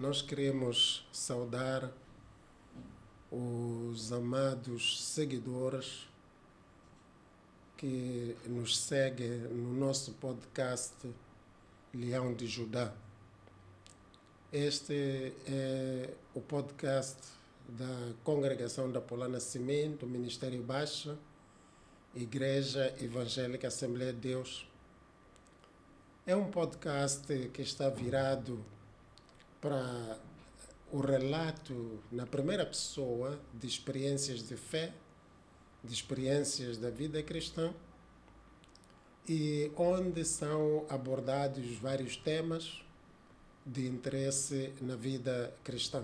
Nós queremos saudar os amados seguidores que nos seguem no nosso podcast Leão de Judá. Este é o podcast da Congregação da Paula Nascimento, Ministério Baixa, Igreja Evangélica Assembleia de Deus. É um podcast que está virado para o relato na primeira pessoa de experiências de fé, de experiências da vida cristã, e onde são abordados vários temas de interesse na vida cristã.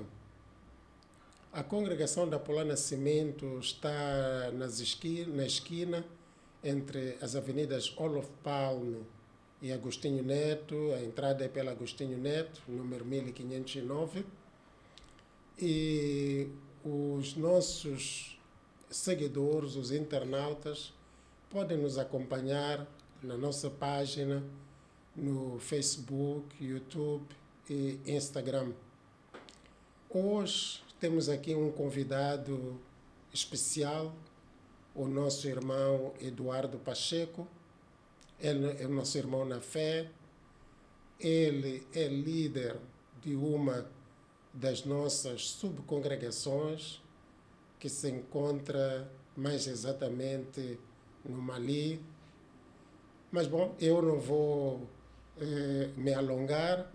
A Congregação da Paula Nascimento está na esquina entre as avenidas Olof Palme e Agostinho Neto. A entrada é pela Agostinho Neto, número 1509. E os nossos seguidores, os internautas, podem nos acompanhar na nossa página no Facebook, YouTube e Instagram. Hoje temos aqui um convidado especial, o nosso irmão Eduardo Pacheco. Ele é o nosso irmão na fé. Ele é líder de uma das nossas subcongregações, que se encontra mais exatamente no Mali. Mas, bom, eu não vou me alongar,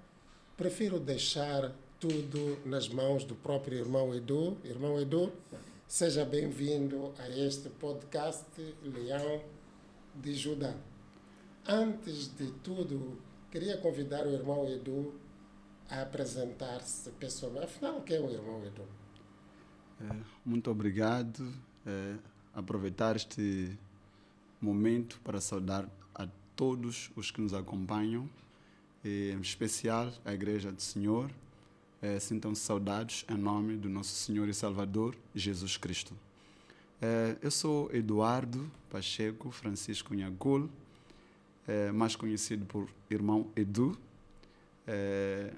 prefiro deixar tudo nas mãos do próprio irmão Edu. Irmão Edu, seja bem-vindo a este podcast Leão de Judá. Antes de tudo, queria convidar o irmão Edu a apresentar-se pessoalmente. Afinal, quem é o irmão Edu? Muito obrigado. Aproveitar este momento para saudar a todos os que nos acompanham, em especial a Igreja do Senhor. Sintam-se saudados em nome do nosso Senhor e Salvador, Jesus Cristo. Eu sou Eduardo Pacheco Francisco Nhagul, mais conhecido por irmão Edu.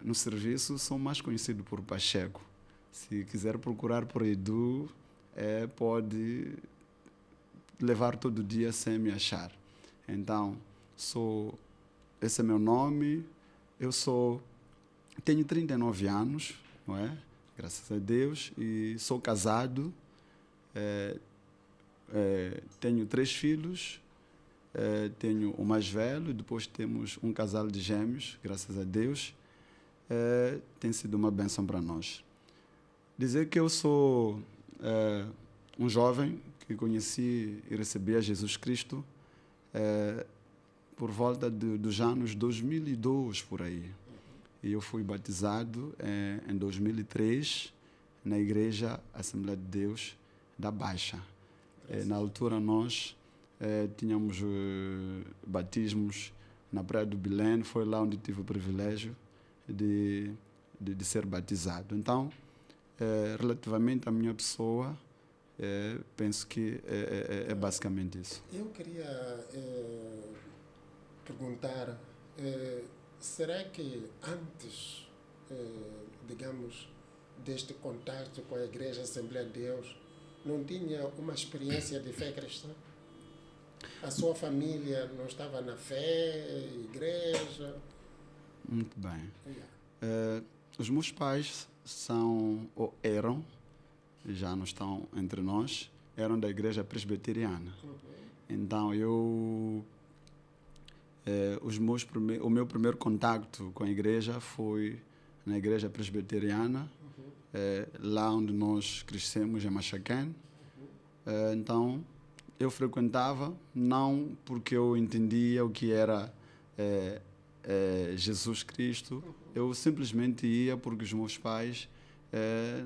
No serviço sou mais conhecido por Pacheco. Se quiser procurar por Edu, pode levar todo dia sem me achar. Então, esse é meu nome. Tenho 39 anos, não é? Graças a Deus, e sou casado. Tenho 3 filhos. Tenho o mais velho, depois temos um casal de gêmeos, graças a Deus. Tem sido uma bênção para nós. Dizer que eu sou um jovem que conheci e recebi a Jesus Cristo por volta dos anos 2002, por aí. E eu fui batizado em 2003 na Igreja Assembleia de Deus da Baixa. Na altura nós tínhamos batismos na Praia do Belém. Foi lá onde tive o privilégio de ser batizado. Então, relativamente à minha pessoa, penso que é basicamente isso. Eu queria perguntar, será que antes, digamos, deste contato com a Igreja Assembleia de Deus, não tinha uma experiência de fé cristã? A sua família não estava na fé, igreja? Muito bem. Os meus pais eram, já não estão entre nós, eram da Igreja Presbiteriana. Então, o meu primeiro contacto com a igreja foi na Igreja Presbiteriana, lá onde nós crescemos, em Machaquém. Então, eu frequentava, não porque eu entendia o que era Jesus Cristo, eu simplesmente ia porque os meus pais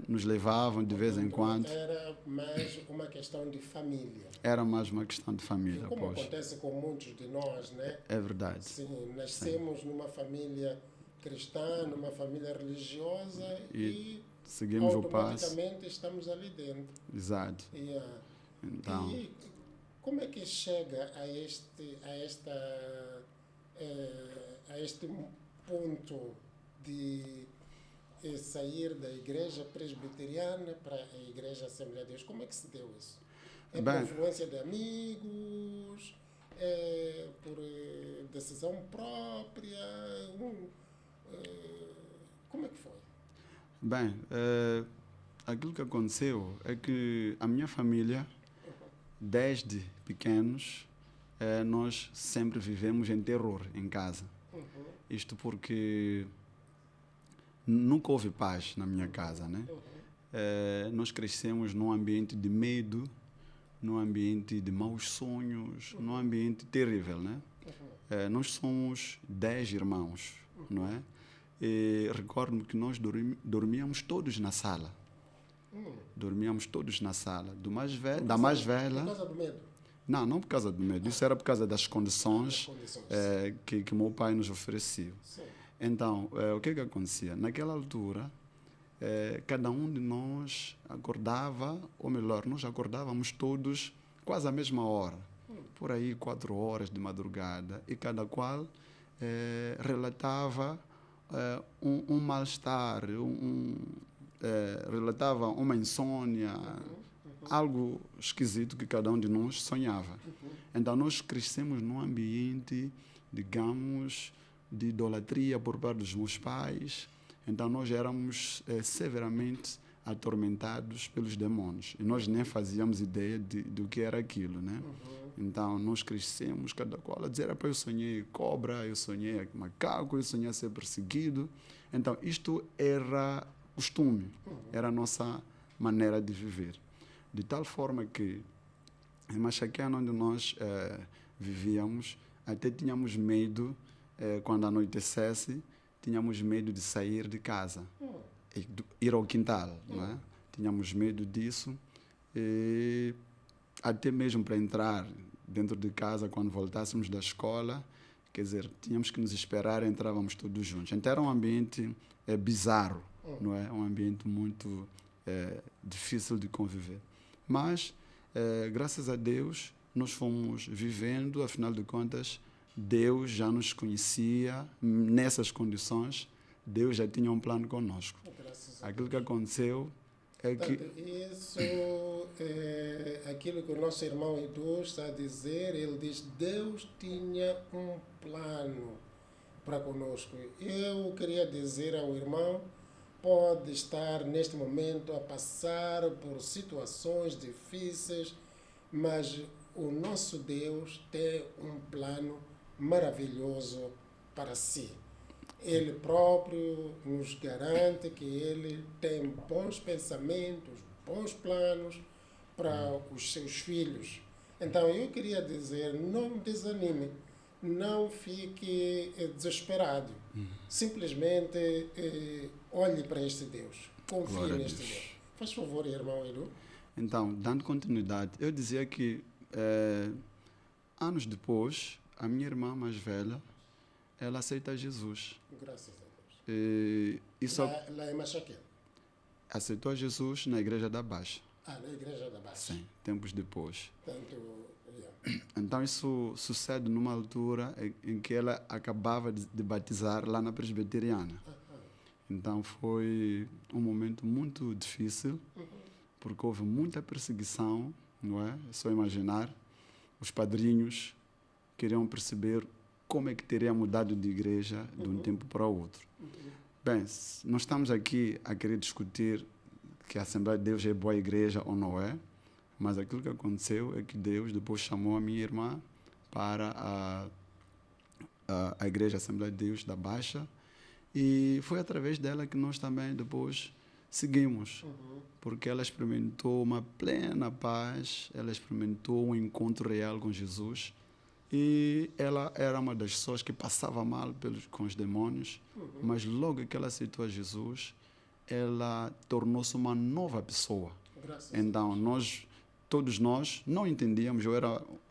nos levavam de vez em quando. Era mais uma questão de família. Era mais uma questão de família. Como acontece com muitos de nós, né? É verdade. Sim, nascemos numa família cristã, numa família religiosa e seguimos o passo. Automaticamente estamos ali dentro. Exato. Então, e como é que chega a este ponto de sair da igreja presbiteriana para a igreja Assembleia de Deus? Como é que se deu isso? É por Bem, influência de amigos? É por decisão própria? Como é que foi? bem, aquilo que aconteceu é que a minha família, desde pequenos, nós sempre vivemos em terror em casa. Isto porque nunca houve paz na minha casa, né? Nós crescemos num ambiente de medo, num ambiente de maus sonhos, num ambiente terrível, né? Nós somos 10 irmãos, não é? E recordo-me que nós dormíamos todos na sala. Dormíamos todos na sala. Da mais velha... Por causa do medo? Não por causa do medo. Isso era por causa das condições, que meu pai nos oferecia. Sim. Então, o que acontecia? Naquela altura, cada um de nós acordava, ou melhor, nós acordávamos todos quase à mesma hora. Por aí, 4 horas de madrugada. E cada qual relatava um mal-estar, relatava uma insônia, algo esquisito que cada um de nós sonhava. Então, nós crescemos num ambiente, digamos, de idolatria por parte dos meus pais. Então, nós éramos severamente atormentados pelos demônios. E nós nem fazíamos ideia do que era aquilo, né? Então, nós crescemos, cada qual a dizer, eu sonhei cobra, eu sonhei macaco, eu sonhei ser perseguido. Então, isto era costume, era a nossa maneira de viver. De tal forma que, em Machaquiano, onde nós vivíamos, até tínhamos medo, quando anoitecesse, tínhamos medo de sair de casa, e ir ao quintal, não é? Tínhamos medo disso, e até mesmo para entrar dentro de casa, quando voltássemos da escola, quer dizer, tínhamos que nos esperar, entrávamos todos juntos. Então era um ambiente bizarro, não é? Um ambiente muito difícil de conviver. Mas, graças a Deus, nós fomos vivendo, afinal de contas, Deus já nos conhecia nessas condições, Deus já tinha um plano conosco. Aquilo que aconteceu é que... Isso é aquilo que o nosso irmão Edu está a dizer. Ele diz, Deus tinha um plano para conosco. Eu queria dizer ao irmão, pode estar neste momento a passar por situações difíceis, mas o nosso Deus tem um plano maravilhoso para si. Ele próprio nos garante que ele tem bons pensamentos, bons planos para os seus filhos. Então eu queria dizer, não desanime, não fique desesperado. Simplesmente olhe para este Deus, confie neste Deus. Faz favor, irmão Edu. Então, dando continuidade, eu dizia que anos depois, a minha irmã mais velha, ela aceita Jesus. Graças a Deus. Lá em Machaquia? Aceitou Jesus na Igreja da Baixa. Na Igreja da Baixa. Sim, tempos depois. Yeah. Então isso sucede numa altura em que ela acabava de batizar lá na Presbiteriana. Então foi um momento muito difícil, porque houve muita perseguição, não é? É só imaginar. Os padrinhos queriam perceber como é que teria mudado de igreja de um tempo para o outro. Bem, nós estamos aqui a querer discutir que a Assembleia de Deus é boa igreja ou não é, mas aquilo que aconteceu é que Deus depois chamou a minha irmã para a Igreja Assembleia de Deus da Baixa, e foi através dela que nós também depois seguimos, porque ela experimentou uma plena paz, ela experimentou um encontro real com Jesus, e ela era uma das pessoas que passava mal com os demônios, mas logo que ela aceitou a Jesus, ela tornou-se uma nova pessoa. Então, todos nós não entendíamos,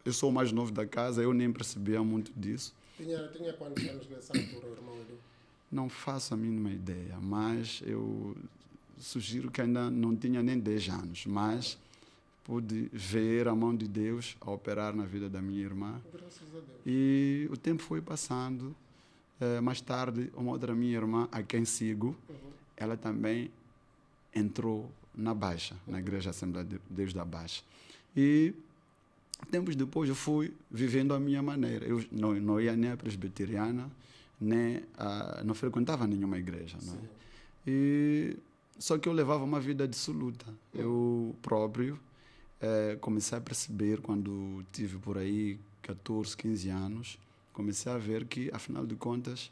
eu sou o mais novo da casa, eu nem percebia muito disso. Tinha quantos anos nessa altura, irmão Edu? Não faço a mínima ideia, mas eu sugiro que ainda não tinha nem 10 anos, mas pude ver a mão de Deus a operar na vida da minha irmã. Graças a Deus. E o tempo foi passando. Mais tarde, uma outra minha irmã, a quem sigo, ela também entrou na Baixa, na Igreja Assembleia de Deus da Baixa. E tempos depois eu fui vivendo a minha maneira. Eu não ia nem à presbiteriana, nem não frequentava nenhuma igreja. Não é? Só que eu levava uma vida dissoluta. Eu próprio comecei a perceber, quando tive por aí 14, 15 anos, comecei a ver que, afinal de contas,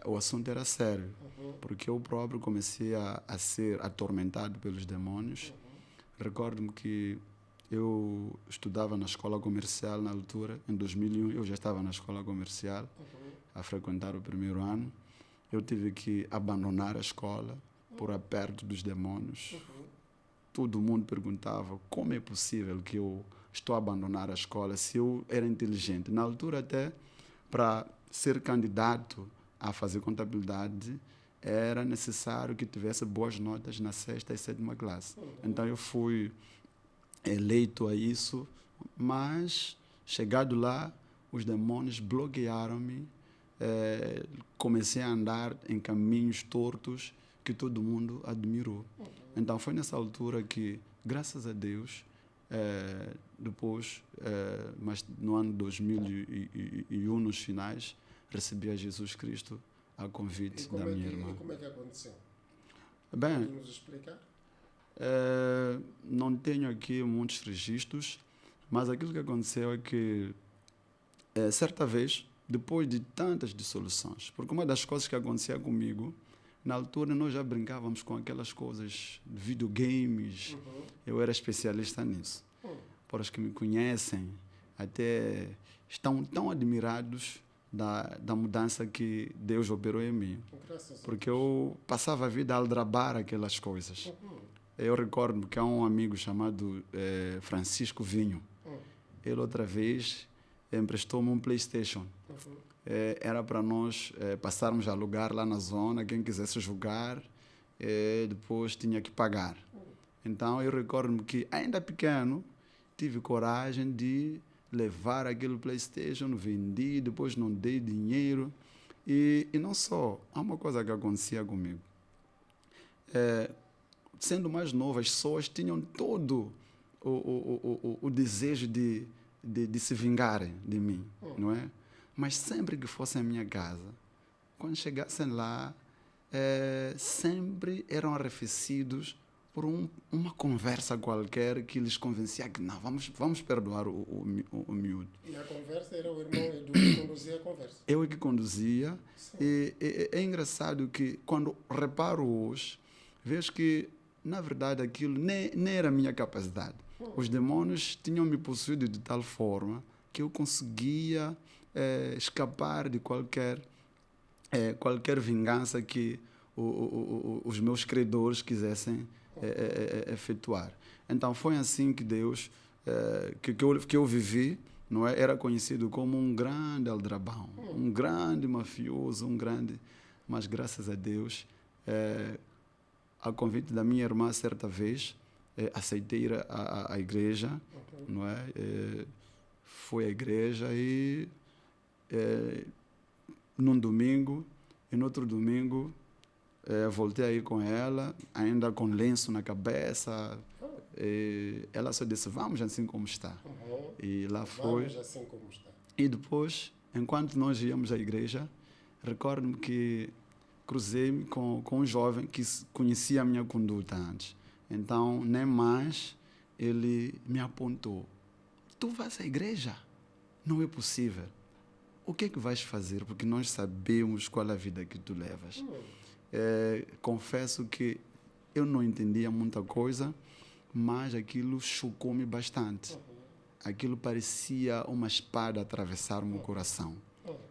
o assunto era sério. Porque eu próprio comecei a ser atormentado pelos demônios. Recordo-me que eu estudava na escola comercial na altura, em 2001, eu já estava na escola comercial, a frequentar o primeiro ano. Eu tive que abandonar a escola por aperto dos demônios. Todo mundo perguntava como é possível que eu estou a abandonar a escola se eu era inteligente. Na altura, até, para ser candidato a fazer contabilidade, era necessário que tivesse boas notas na 6ª e 7ª classe. Então eu fui eleito a isso, mas chegado lá, os demônios bloquearam-me, comecei a andar em caminhos tortos que todo mundo admirou. Então foi nessa altura que, graças a Deus, depois, mas no ano 2001, nos finais, recebi a Jesus Cristo a convite da minha irmã. E como é que aconteceu? Bem, pode nos explicar? Não tenho aqui muitos registros, mas aquilo que aconteceu é que, certa vez, depois de tantas dissoluções, porque uma das coisas que acontecia comigo, na altura nós já brincávamos com aquelas coisas de videogames, eu era especialista nisso. Para os que me conhecem, até estão tão admirados da mudança que Deus operou em mim. Porque eu passava a vida a aldrabar aquelas coisas. Eu recordo que há um amigo chamado Francisco Vinho. Ele outra vez emprestou-me um PlayStation. Era para nós passarmos a alugar lá na zona, quem quisesse jogar, depois tinha que pagar. Então eu recordo que, ainda pequeno, tive coragem de levar aquele PlayStation, vendi, depois não dei dinheiro. E não só, há uma coisa que acontecia comigo. Sendo mais novo, as pessoas tinham todo o desejo de se vingarem de mim, não é? Mas sempre que fossem à minha casa, quando chegassem lá, sempre eram arrefecidos por uma conversa qualquer que lhes convencia que não, vamos perdoar o miúdo. E a conversa era o irmão Edu que conduzia a conversa? Eu é que conduzia. E é engraçado que, quando reparo hoje, vejo que, na verdade, aquilo nem era a minha capacidade. Os demônios tinham me possuído de tal forma que eu conseguia escapar de qualquer vingança que os meus credores quisessem efetuar. Então foi assim que Deus, que eu vivi, não é? Era conhecido como um grande aldrabão, um grande mafioso, mas graças a Deus, a convite da minha irmã, certa vez, aceitei ir à igreja, não é? Fui à igreja e num domingo, e no outro domingo voltei a ir com ela, ainda com lenço na cabeça. Ela só disse, vamos assim como está. E lá foi. Vamos assim como está. E depois, enquanto nós íamos à igreja, recordo-me que cruzei-me com um jovem que conhecia a minha conduta antes. Então, nem mais, ele me apontou. Tu vais à igreja? Não é possível. O que é que vais fazer? Porque nós sabemos qual é a vida que tu levas. Confesso que eu não entendia muita coisa, mas aquilo chocou-me bastante. Aquilo parecia uma espada atravessar o meu coração.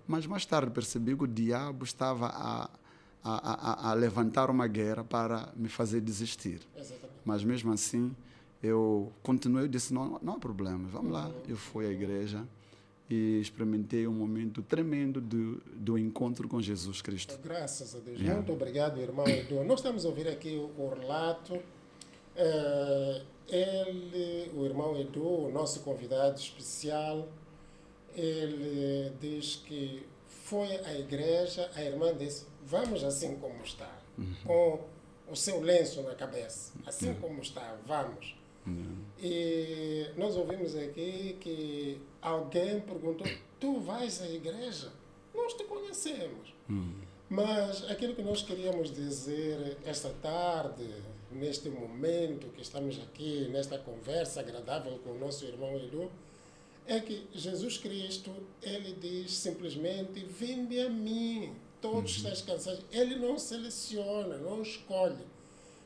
Mas mais tarde percebi que o diabo estava a levantar uma guerra para me fazer desistir. Exatamente. Mas mesmo assim, eu continuei e disse, não há problema, vamos lá. Eu fui à igreja e experimentei um momento tremendo do encontro com Jesus Cristo. Graças a Deus. Muito obrigado, irmão Edu. Nós estamos a ouvir aqui o relato. O irmão Edu, o nosso convidado especial, ele diz que foi à igreja, a irmã disse, vamos assim como está. com o seu lenço na cabeça, assim como está, vamos. E nós ouvimos aqui que alguém perguntou, tu vais à igreja? Nós te conhecemos. Mas aquilo que nós queríamos dizer esta tarde, neste momento que estamos aqui, nesta conversa agradável com o nosso irmão Edu, é que Jesus Cristo, ele diz simplesmente, vinde a mim, todos estáis cansados. Ele não seleciona, não escolhe.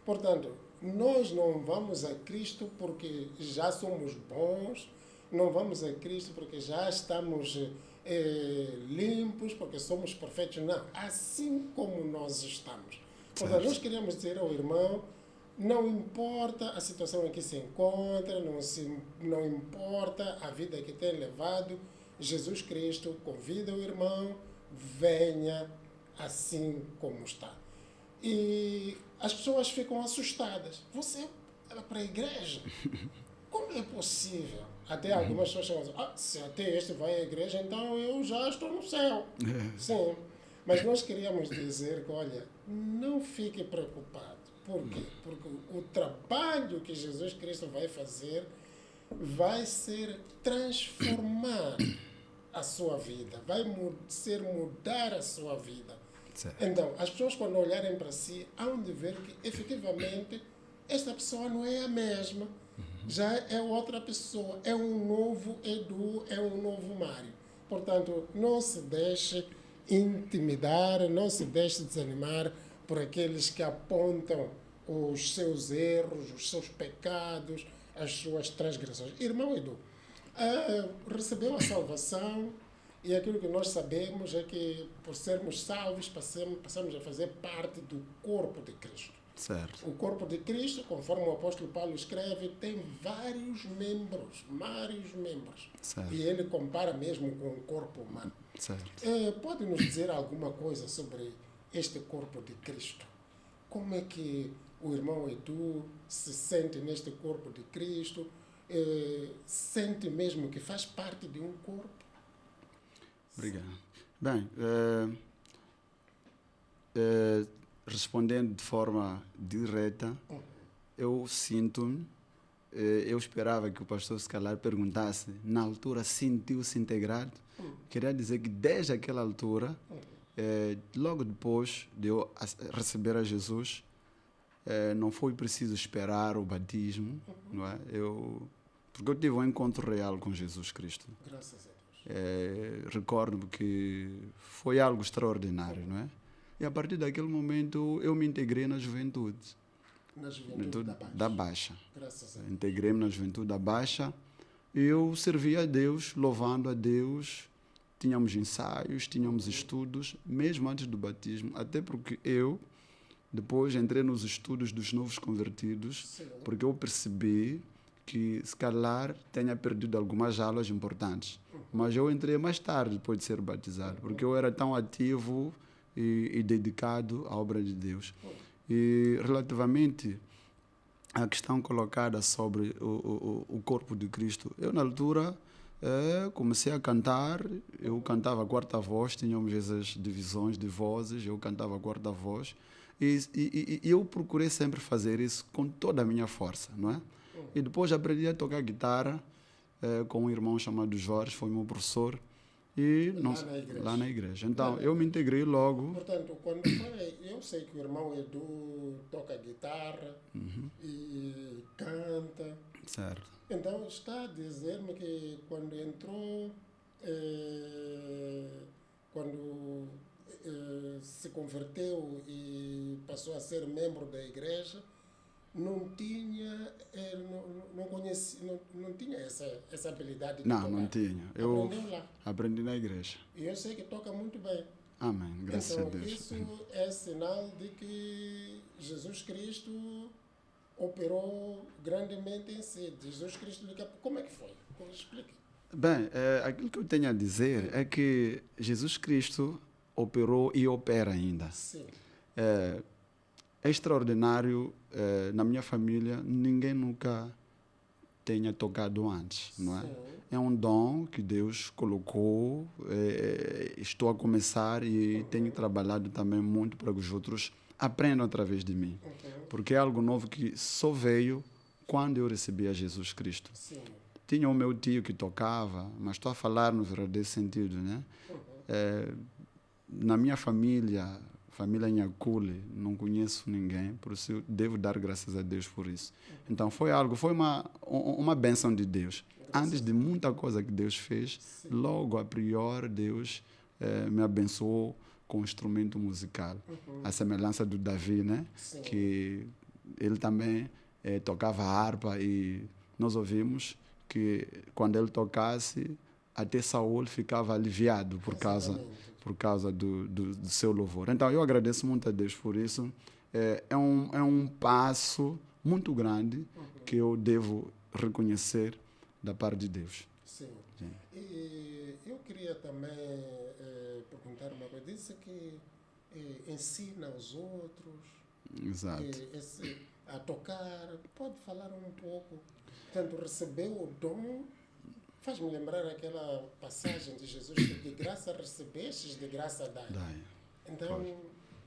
Portanto, nós não vamos a Cristo porque já somos bons, não vamos a Cristo porque já estamos limpos, porque somos perfeitos. Não, assim como nós estamos. Portanto, nós queríamos dizer ao irmão, não importa a situação em que se encontra, não importa a vida que tem levado, Jesus Cristo convida o irmão, venha assim como está. E as pessoas ficam assustadas. Você vai para a igreja? Como é possível? Até algumas pessoas chegam se até este vai à igreja, então eu já estou no céu. Sim, mas nós queríamos dizer que, olha, não fique preocupado. Por quê? Porque o trabalho que Jesus Cristo vai fazer vai ser transformar a sua vida, vai ser mudar a sua vida. Certo. Então, as pessoas quando olharem para si, hão de ver que efetivamente esta pessoa não é a mesma, já é outra pessoa, é um novo Edu, é um novo Mário. Portanto, não se deixe intimidar, não se deixe desanimar por aqueles que apontam os seus erros, os seus pecados, as suas transgressões. Irmão Edu, recebeu a salvação e aquilo que nós sabemos é que, por sermos salvos, passamos a fazer parte do corpo de Cristo. Certo. O corpo de Cristo, conforme o apóstolo Paulo escreve, tem vários membros. Certo. E ele compara mesmo com o corpo humano. Certo. Pode nos dizer alguma coisa sobre este corpo de Cristo? Como é que o irmão Edu se sente neste corpo de Cristo? Sente mesmo que faz parte de um corpo? Obrigado. Bem, respondendo de forma direta, eu sinto-me, eu esperava que o pastor se calhar perguntasse, na altura sentiu-se integrado? Queria dizer que desde aquela altura, logo depois de eu receber a Jesus, não foi preciso esperar o batismo, não é? Porque eu tive um encontro real com Jesus Cristo. Graças a Deus. Recordo-me que foi algo extraordinário, não é? E a partir daquele momento eu me integrei na juventude. Na juventude da Baixa. Graças a Deus. Integrei-me na juventude da Baixa. Eu servia a Deus, louvando a Deus. Tínhamos ensaios, tínhamos estudos, mesmo antes do batismo. Até porque eu, depois, entrei nos estudos dos novos convertidos, Sim. porque eu percebi que, se calhar, tenha perdido algumas aulas importantes. Mas eu entrei mais tarde, depois de ser batizado, porque eu era tão ativo e dedicado à obra de Deus. E, relativamente à questão colocada sobre o corpo de Cristo, eu, na altura, comecei a cantar. Eu cantava a quarta voz, tínhamos essas divisões de vozes, eu cantava a quarta voz, e eu procurei sempre fazer isso com toda a minha força, não é? E depois aprendi a tocar guitarra com um irmão chamado Jorge, foi meu professor, e lá na igreja. Então, eu me integrei logo. Portanto, eu sei que o irmão Edu toca guitarra e canta. Certo. Então, está a dizer-me que quando entrou, quando se converteu e passou a ser membro da igreja, não tinha essa habilidade de tocar. Não tinha. Eu aprendeu lá. aprendi na igreja. E eu sei que toca muito bem. Amém. Graças então, a Deus. Isso é sinal de que Jesus Cristo operou grandemente em si. Jesus Cristo, como é que foi? Explique. Bem, aquilo que eu tenho a dizer é que Jesus Cristo operou e opera ainda. Sim. É extraordinário. Na minha família, ninguém nunca tenha tocado antes, não é? Sim. É um dom que Deus colocou. Estou a começar e tenho trabalhado também muito para que os outros aprendam através de mim. Porque é algo novo que só veio quando eu recebi a Jesus Cristo. Sim. Tinha o meu tio que tocava, mas estou a falar no verdadeiro sentido, né? Na minha família Nhakule, não conheço ninguém, por isso eu devo dar graças a Deus por isso. Então foi uma bênção de Deus. Antes de muita coisa que Deus fez, logo a priori Deus me abençoou com um instrumento musical. A semelhança do Davi, né? Sim. Que ele também tocava harpa e nós ouvimos que quando ele tocasse, até Saul ficava aliviado por causa do seu louvor. Então, eu agradeço muito a Deus por isso. É um passo muito grande que eu devo reconhecer da parte de Deus. Sim. E eu queria também perguntar uma coisa. Disse que ensina os outros Exato. A tocar. Pode falar um pouco? Portanto, recebeu o dom. Faz-me lembrar aquela passagem de Jesus que de graça recebestes, de graça dai. Então,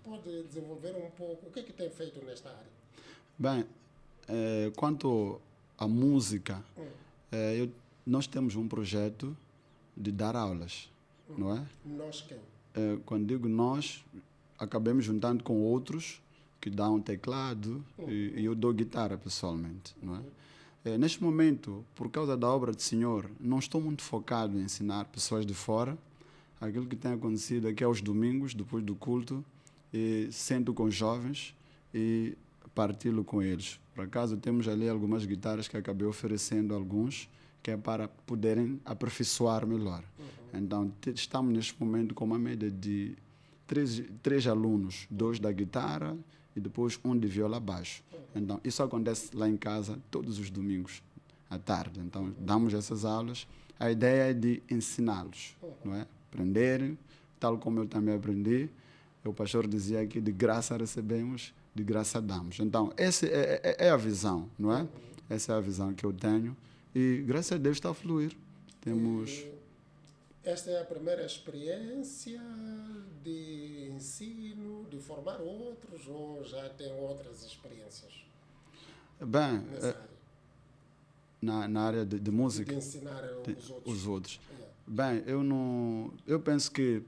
pode desenvolver um pouco o que é que tem feito nesta área? Bem, quanto à música, nós temos um projeto de dar aulas, não é? Nós quem? Quando digo nós, acabamos juntando com outros que dão teclado e eu dou guitarra pessoalmente, não é? Neste momento, por causa da obra do Senhor, não estou muito focado em ensinar pessoas de fora. Aquilo que tem acontecido aqui aos domingos, depois do culto, sento com os jovens e partilho com eles. Por acaso, temos ali algumas guitarras que acabei oferecendo a alguns, que é para poderem aperfeiçoar melhor. Então, estamos neste momento com uma média de três alunos, 2 da guitarra e depois 1 de viola baixo. Então, isso acontece lá em casa todos os domingos à tarde. Então, damos essas aulas. A ideia é de ensiná-los, não é? Aprenderem, tal como eu também aprendi. O pastor dizia que de graça recebemos, de graça damos. Então, essa é a visão, não é? Essa é a visão que eu tenho. E, graças a Deus, está a fluir. Temos... Esta é a primeira experiência de ensino, de formar outros, ou já tem outras experiências? Bem, nessa área? Na área de música? De ensinar os outros. Yeah. Bem, eu penso que,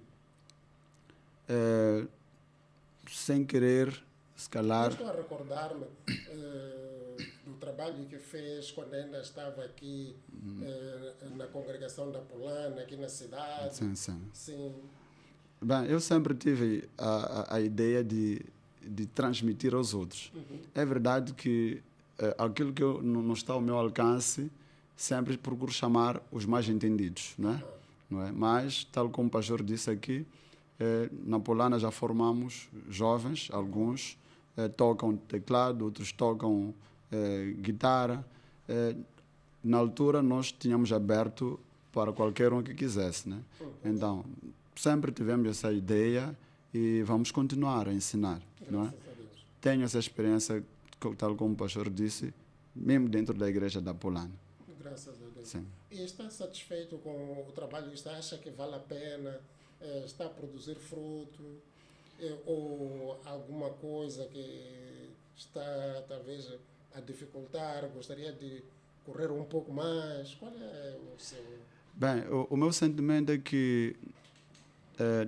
sem querer, se calhar... Eu estou a recordar-me do trabalho que fez quando ainda estava aqui na congregação da Polana, aqui na cidade. Sim. Bem, eu sempre tive a ideia de transmitir aos outros. É verdade que aquilo que não está ao meu alcance, sempre procuro chamar os mais entendidos, não é? Mas, tal como o pastor disse aqui, na Polana já formamos jovens, alguns tocam teclado, outros tocam guitarra. Na altura nós tínhamos aberto para qualquer um que quisesse, né? Então, sempre tivemos essa ideia e vamos continuar a ensinar, não é? Graças a Deus. Tenho essa experiência, tal como o pastor disse, mesmo dentro da igreja da Polana. Graças a Deus. Sim. E está satisfeito com o trabalho? Acha que vale a pena? Está a produzir fruto? Ou alguma coisa que está, talvez, a dificultar? Gostaria de correr um pouco mais? Qual é o seu... Bem, o meu sentimento é que,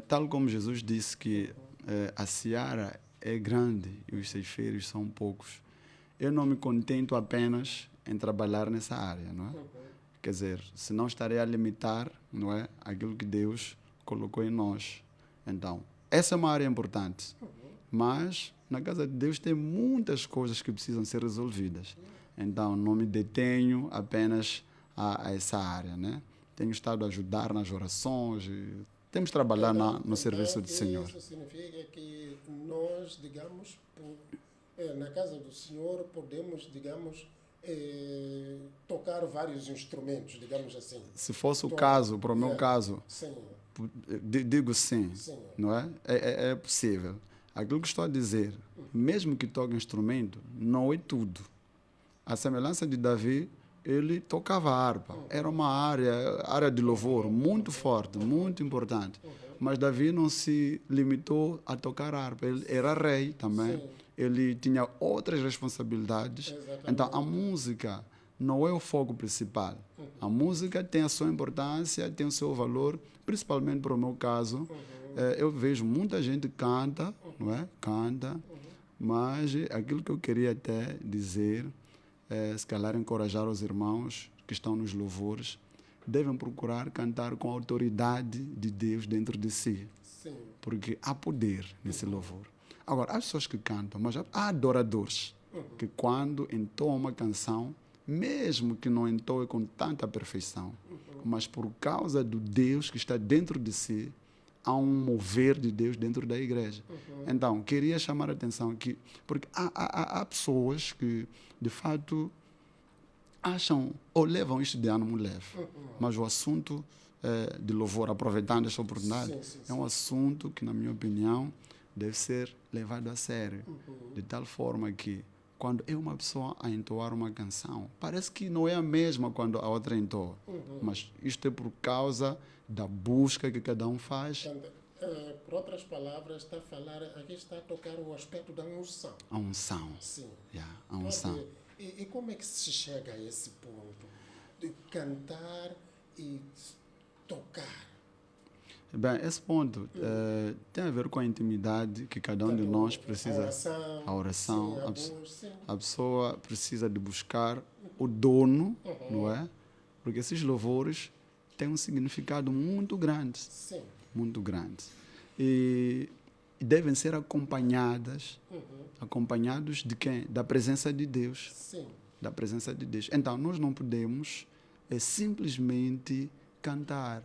tal como Jesus disse que a seara é grande e os ceifeiros são poucos, eu não me contento apenas em trabalhar nessa área, não é? Quer dizer, senão estarei a limitar, não é, aquilo que Deus colocou em nós. Então, essa é uma área importante, mas na casa de Deus tem muitas coisas que precisam ser resolvidas. Então, não me detenho apenas a essa área, né? Tenho estado a ajudar nas orações, temos trabalhado no serviço do Senhor. Isso significa que nós, digamos, na casa do Senhor, podemos, digamos, tocar vários instrumentos, digamos assim. Se fosse o caso, para o meu caso, sim. Digo sim, não é? É possível. Aquilo que estou a dizer, mesmo que toque instrumento, não é tudo. A semelhança de Davi, ele tocava harpa. Era uma área de louvor muito forte, muito importante. Mas Davi não se limitou a tocar harpa, ele era rei também. Sim. Ele tinha outras responsabilidades. Exatamente. Então, a música não é o foco principal. A música tem a sua importância, tem o seu valor, principalmente para o meu caso. Eu vejo muita gente canta, não é? Canta, mas aquilo que eu queria até dizer é, se calhar, encorajar os irmãos que estão nos louvores, devem procurar cantar com a autoridade de Deus dentro de si, Sim. porque há poder nesse louvor. Agora, há pessoas que cantam, mas há adoradores que quando entoam uma canção, mesmo que não entoe com tanta perfeição, mas por causa do Deus que está dentro de si, há um mover de Deus dentro da igreja. Então, queria chamar a atenção aqui, porque há pessoas que, de fato, acham ou levam isto de ânimo leve, mas o assunto de louvor, aproveitando esta oportunidade, é um assunto que, na minha opinião, deve ser levado a sério, de tal forma que, quando é uma pessoa a entoar uma canção, parece que não é a mesma quando a outra entoa, mas isto é por causa da busca que cada um faz. Portanto, por outras palavras, está a falar, aqui está a tocar o aspecto da unção. A unção. Sim. Yeah, a unção. E como é que se chega a esse ponto de cantar e tocar? Bem, esse ponto tem a ver com a intimidade que cada um de nós precisa. A oração. A pessoa precisa de buscar o dono, não é? Porque esses louvores têm um significado muito grande. Sim. Muito grande. E devem ser acompanhados de quem? Da presença de Deus. Sim. Da presença de Deus. Então, nós não podemos simplesmente cantar.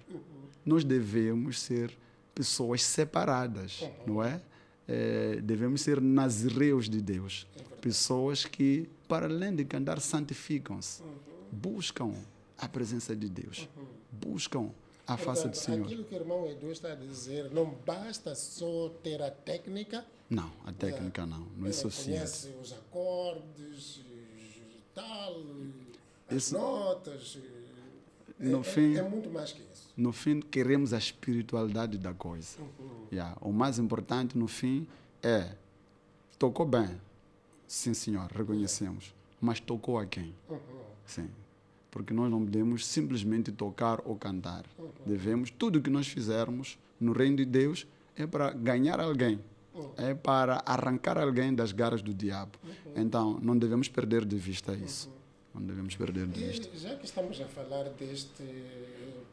Nós devemos ser pessoas separadas, não é? Devemos ser nazireus de Deus. Pessoas que, para além de cantar, santificam-se. Buscam a presença de Deus. Buscam a face do Senhor. Aquilo que o irmão Edu está a dizer, não basta só ter a técnica. Não, a técnica não é suficiente. Conhece os acordes e tal, as notas. No fim, é muito mais que isso. No fim, queremos a espiritualidade da coisa. O mais importante, no fim, é tocou bem. Sim, senhor, reconhecemos. Mas tocou a quem? Sim. Porque nós não podemos simplesmente tocar ou cantar. Devemos, tudo que nós fizermos no reino de Deus é para ganhar alguém. É para arrancar alguém das garras do diabo. Então, não devemos perder de vista isso. Não devemos perder de vista. Já que estamos a falar deste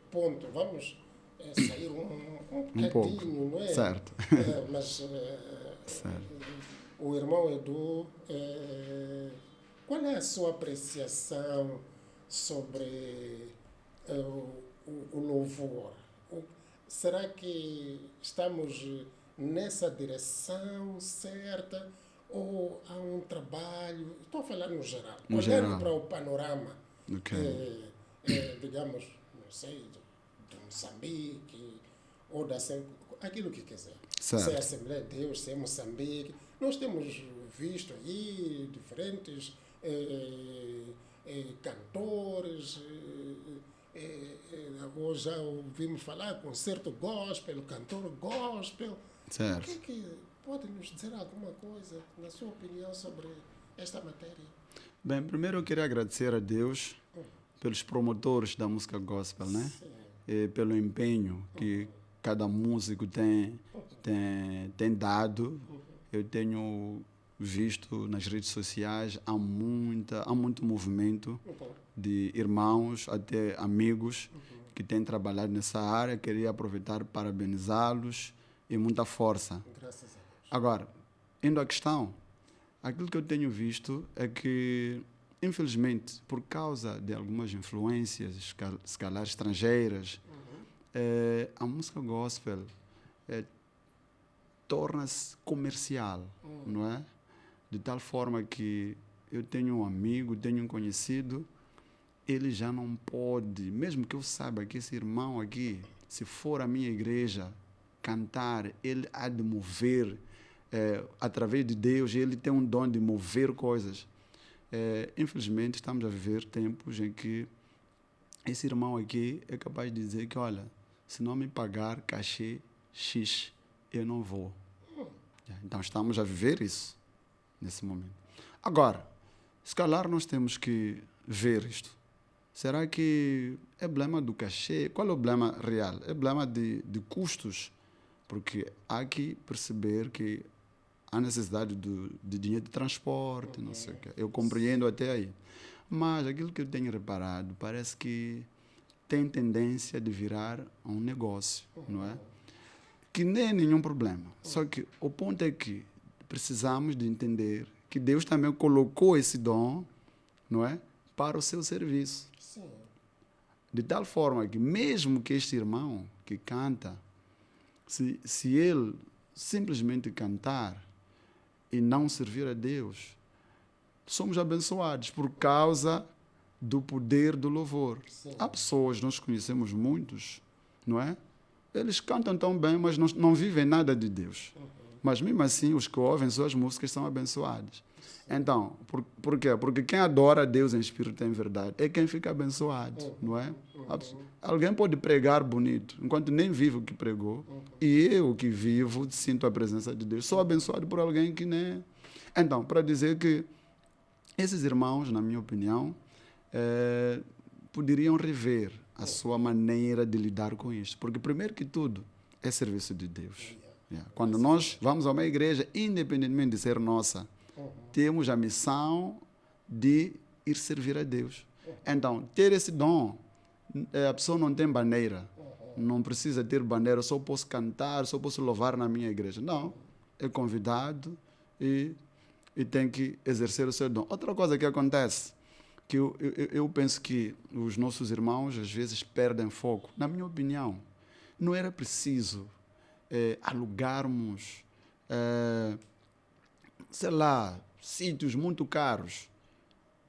ponto, vamos sair um pouco, bocadinho, não é? Certo. Mas Certo. O irmão Edu, qual é a sua apreciação sobre o louvor? Será que estamos nessa direção certa ou há um trabalho? Estou a falar no geral. Olhando para o panorama, digamos, não sei, de Moçambique ou aquilo que quiser. Certo. Se é a Assembleia de Deus, se é Moçambique. Nós temos visto aí diferentes cantores. Hoje já ouvimos falar concerto gospel, cantor gospel. Certo. O que pode nos dizer alguma coisa, na sua opinião, sobre esta matéria? Bem, primeiro eu queria agradecer a Deus pelos promotores da música gospel, né? E pelo empenho que cada músico tem dado. Eu tenho visto nas redes sociais, há muito movimento de irmãos, até amigos que têm trabalhado nessa área. Queria aproveitar para parabenizá-los e muita força. Graças a Deus. Agora, indo à questão, aquilo que eu tenho visto é que, infelizmente, por causa de algumas influências, se calhar estrangeiras, a música gospel torna-se comercial, não é? De tal forma que eu tenho um amigo, tenho um conhecido, ele já não pode, mesmo que eu saiba que esse irmão aqui, se for a minha igreja cantar, ele há de mover, através de Deus, ele tem um dom de mover coisas. Infelizmente, estamos a viver tempos em que esse irmão aqui é capaz de dizer que, olha, se não me pagar cachê, X, eu não vou. Então estamos a viver isso nesse momento. Agora, se calhar nós temos que ver isto. Será que é problema do cachê? Qual é o problema real? É problema de custos, porque há que perceber que há necessidade de dinheiro de transporte, não sei o quê. Eu compreendo até aí. Mas aquilo que eu tenho reparado parece que tem tendência de virar um negócio, não é? Que nem é nenhum problema. Só que o ponto é que precisamos de entender que Deus também colocou esse dom, não é, para o seu serviço. Sim. De tal forma que mesmo que este irmão que canta, se ele simplesmente cantar e não servir a Deus, somos abençoados por causa do poder do louvor. Sim. Há pessoas, nós conhecemos muitos, não é? Eles cantam tão bem, mas não vivem nada de Deus. Mas mesmo assim, os que ouvem suas músicas são abençoados. Então, por quê? Porque quem adora a Deus em espírito e em verdade é quem fica abençoado, não é? Alguém pode pregar bonito, enquanto nem vive o que pregou, e eu que vivo, sinto a presença de Deus. Sou abençoado por alguém que nem... Então, para dizer que esses irmãos, na minha opinião, poderiam rever a sua maneira de lidar com isto. Porque, primeiro que tudo, é serviço de Deus. Quando nós vamos a uma igreja, independentemente de ser nossa, temos a missão de ir servir a Deus. Então, ter esse dom, a pessoa não tem bandeira. Não precisa ter bandeira, só posso cantar, só posso louvar na minha igreja. Não, é convidado e tem que exercer o seu dom. Outra coisa que acontece, que eu penso que os nossos irmãos às vezes perdem foco. Na minha opinião, não era preciso alugarmos, sei lá, sítios muito caros,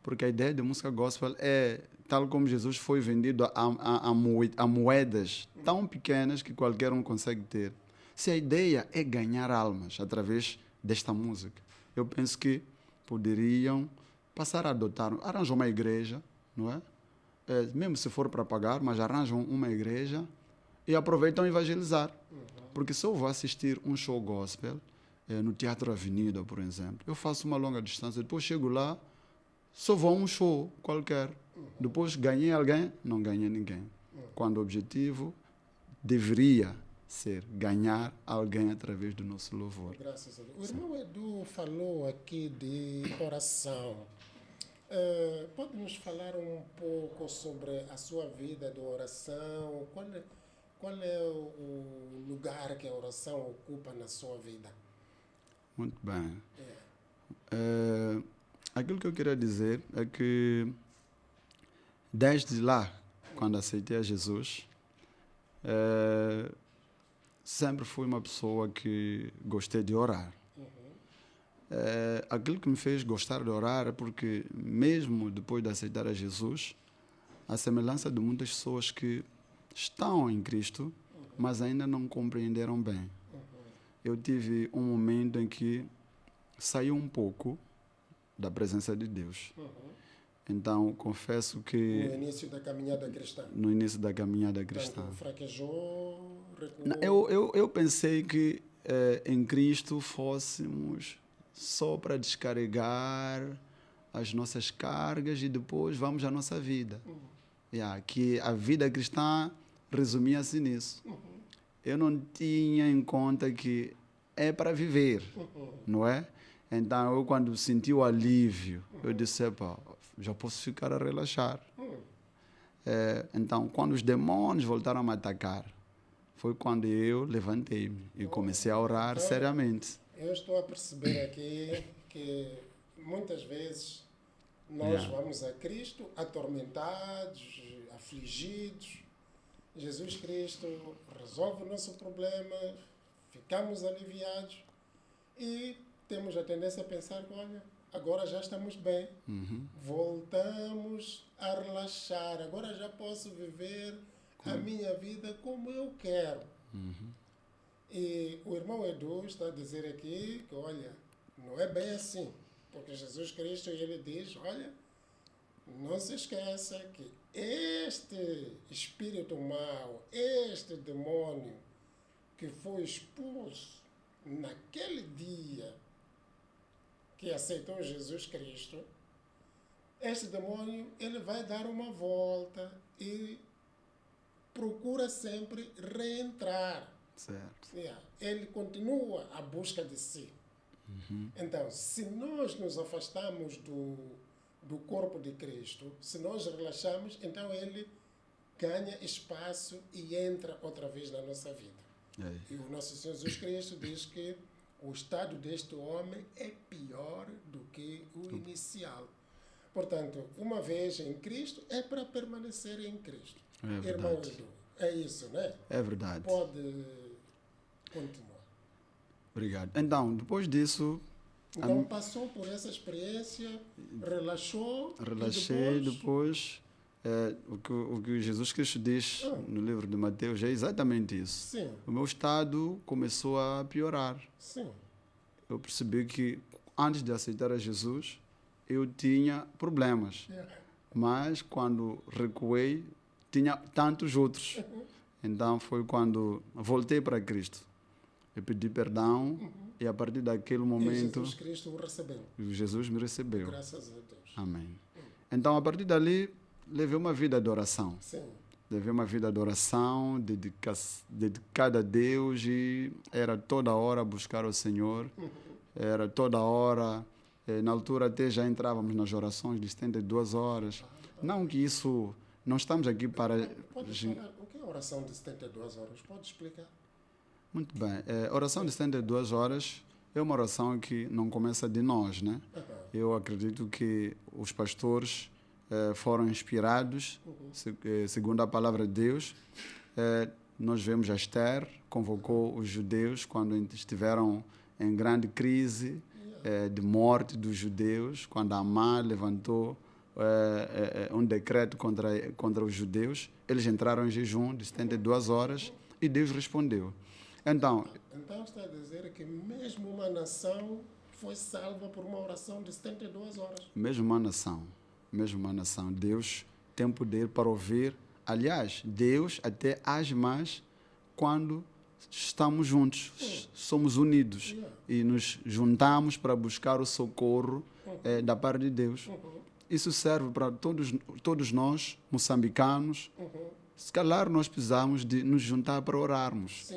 porque a ideia de música gospel é tal como Jesus foi vendido a moedas tão pequenas que qualquer um consegue ter. Se a ideia é ganhar almas através desta música, eu penso que poderiam passar a adotar, arranjam uma igreja, não é? Mesmo se for para pagar, mas arranjam uma igreja e aproveitam evangelizar. Porque se eu vou assistir um show gospel, no Teatro Avenida, por exemplo, eu faço uma longa distância, depois chego lá, só vou a um show qualquer. Depois ganhei alguém, não ganhei ninguém. Quando o objetivo deveria ser ganhar alguém através do nosso louvor. Graças a Deus. O irmão Edu falou aqui de oração. Pode nos falar um pouco sobre a sua vida de oração? Qual é o lugar que a oração ocupa na sua vida? Muito bem. Aquilo que eu queria dizer é que desde lá, quando aceitei a Jesus, sempre fui uma pessoa que gostei de orar. Aquilo que me fez gostar de orar é porque, mesmo depois de aceitar a Jesus, a semelhança de muitas pessoas que estão em Cristo, mas ainda não compreenderam bem. Eu tive um momento em que saí um pouco da presença de Deus. Então, confesso que... No início da caminhada cristã. No início da caminhada cristã. Portanto, fraquejou, recuou. Eu pensei que em Cristo fôssemos só para descarregar as nossas cargas e depois vamos à nossa vida. Que a vida cristã resumia-se nisso. Eu não tinha em conta que é para viver, não é? Então, eu quando senti o alívio, eu disse, já posso ficar a relaxar. Então, quando os demônios voltaram a me atacar, foi quando eu levantei-me e comecei a orar seriamente. Eu estou a perceber aqui que muitas vezes nós vamos a Cristo atormentados, afligidos. Jesus Cristo resolve o nosso problema, ficamos aliviados e temos a tendência a pensar que, olha, agora já estamos bem, voltamos a relaxar, agora já posso viver a minha vida como eu quero. E o irmão Edu está a dizer aqui que, olha, não é bem assim, porque Jesus Cristo, ele diz, olha, não se esqueça que este espírito mau, este demônio, que foi expulso naquele dia que aceitou Jesus Cristo, este demônio ele vai dar uma volta e procura sempre reentrar. Certo. Ele continua a busca de si. Então, se nós nos afastamos do corpo de Cristo, se nós relaxamos, então ele ganha espaço e entra outra vez na nossa vida. E o nosso Senhor Jesus Cristo diz que o estado deste homem é pior do que o inicial. Portanto, uma vez em Cristo, é para permanecer em Cristo. Irmão Edu, é isso, né? É verdade. Pode continuar. Obrigado. Então, depois disso... Então, passou por essa experiência, relaxou. Relaxei, depois o que Jesus Cristo diz no livro de Mateus é exatamente isso. Sim. O meu estado começou a piorar. Sim. Eu percebi que antes de aceitar a Jesus, eu tinha problemas. Mas quando recuei, tinha tantos outros. Então foi quando voltei para Cristo. Eu pedi perdão e a partir daquele momento... E Jesus Cristo o recebeu. Jesus me recebeu. Graças a Deus. Amém. Então, a partir dali, levei uma vida de oração. Sim. Levei uma vida de oração, dedicada a Deus, e era toda hora buscar o Senhor. Era toda hora. Na altura até já entrávamos nas orações de 72 horas. Não que isso... Não estamos aqui para... Pode falar, o que é oração de 72 horas? Pode explicar? Muito bem. Oração de 72 horas é uma oração que não começa de nós, né? Eu acredito que os pastores foram inspirados, segundo a palavra de Deus. Nós vemos a Esther, convocou os judeus quando estiveram em grande crise de morte dos judeus, quando Amã levantou um decreto contra os judeus. Eles entraram em jejum de 72 horas e Deus respondeu. Então está a dizer que mesmo uma nação foi salva por uma oração de 72 horas. Mesmo uma nação, Deus tem poder para ouvir. Aliás, Deus até age mais quando estamos juntos, somos unidos e nos juntamos para buscar o socorro da parte de Deus. Isso serve para todos nós, moçambicanos. Se calhar nós precisamos de nos juntar para orarmos.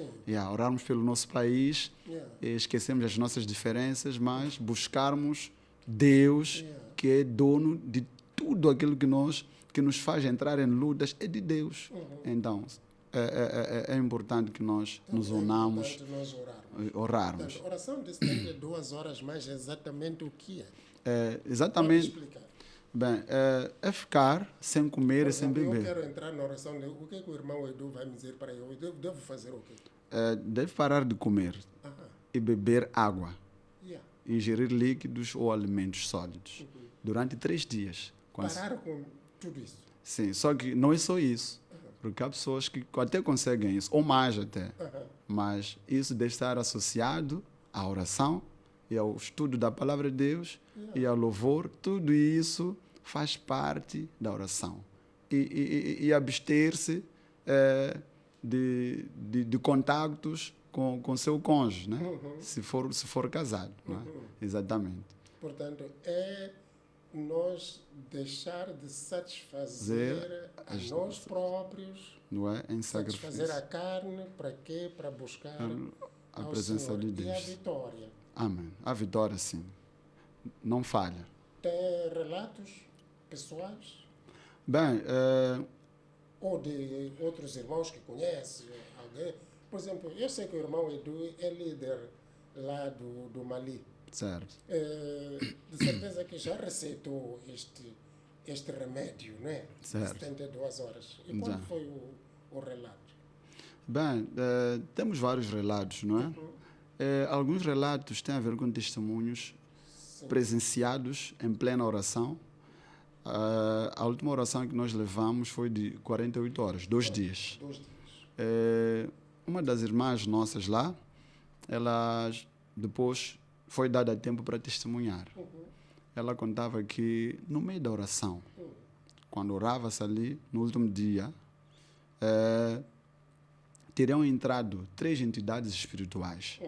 Orarmos pelo nosso país, esquecemos as nossas diferenças, mas buscarmos Deus, que é dono de tudo aquilo que nos faz entrar em lutas, é de Deus. Então, é importante que nós nos unamos, orarmos. Portanto, oração de 72 horas, mas exatamente o que exatamente. Pode explicar. Bem, é ficar sem comer e sem beber. Eu quero entrar na oração. O que o irmão Edu vai me dizer para eu? Eu devo fazer o quê? Deve parar de comer e beber água. Ingerir líquidos ou alimentos sólidos durante 3 dias. Parar com tudo isso? Sim, só que não é só isso. Porque há pessoas que até conseguem isso, ou mais até. Mas isso deve estar associado à oração e ao estudo da palavra de Deus e ao louvor. Tudo isso faz parte da oração. E abster-se de contactos com seu cônjuge, né? Se for casado. Né? Exatamente. Portanto, é nós deixar de satisfazer a nós próprios, não é? Em satisfazer sacrifício. a carne, para quê? Para buscar a presença Senhor. de Deus. E a vitória. Amém. A vitória, sim. Não falha. Tem relatos pessoais? Bem, Ou de outros irmãos que conhecem alguém? Por exemplo, eu sei que o irmão Edu é líder lá do Mali. certo. De certeza que já receitou este remédio, né? Certo. 72 horas. E qual foi o relato? Bem, temos vários relatos, não é? Alguns relatos têm a ver com testemunhos presenciados em plena oração. A última oração que nós levamos foi de 48 horas, 2 dias. 2 dias. Uma das irmãs nossas lá, ela depois foi dada tempo para testemunhar. Ela contava que no meio da oração, quando orava-se ali, no último dia, teriam entrado 3 entidades espirituais.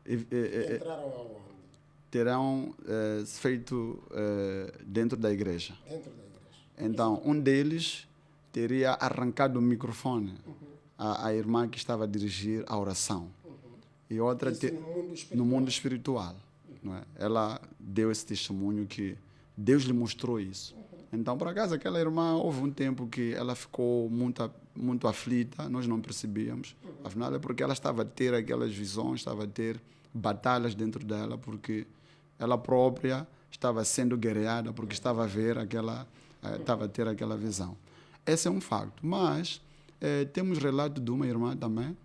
Entraram aonde? Terão feito dentro da igreja. Dentro da igreja. Então, um deles teria arrancado o microfone à irmã que estava a dirigir a oração. E outra Isso no mundo espiritual. no mundo espiritual. Não é? Ela deu esse testemunho que Deus lhe mostrou isso. Então, por acaso, aquela irmã, houve um tempo que ela ficou muito aflita, nós não percebíamos. Afinal, é porque ela estava a ter aquelas visões, estava a ter batalhas dentro dela, porque ela própria estava sendo guerreada, porque estava a ter aquela visão. Esse é um facto. Mas temos relato de uma irmã também,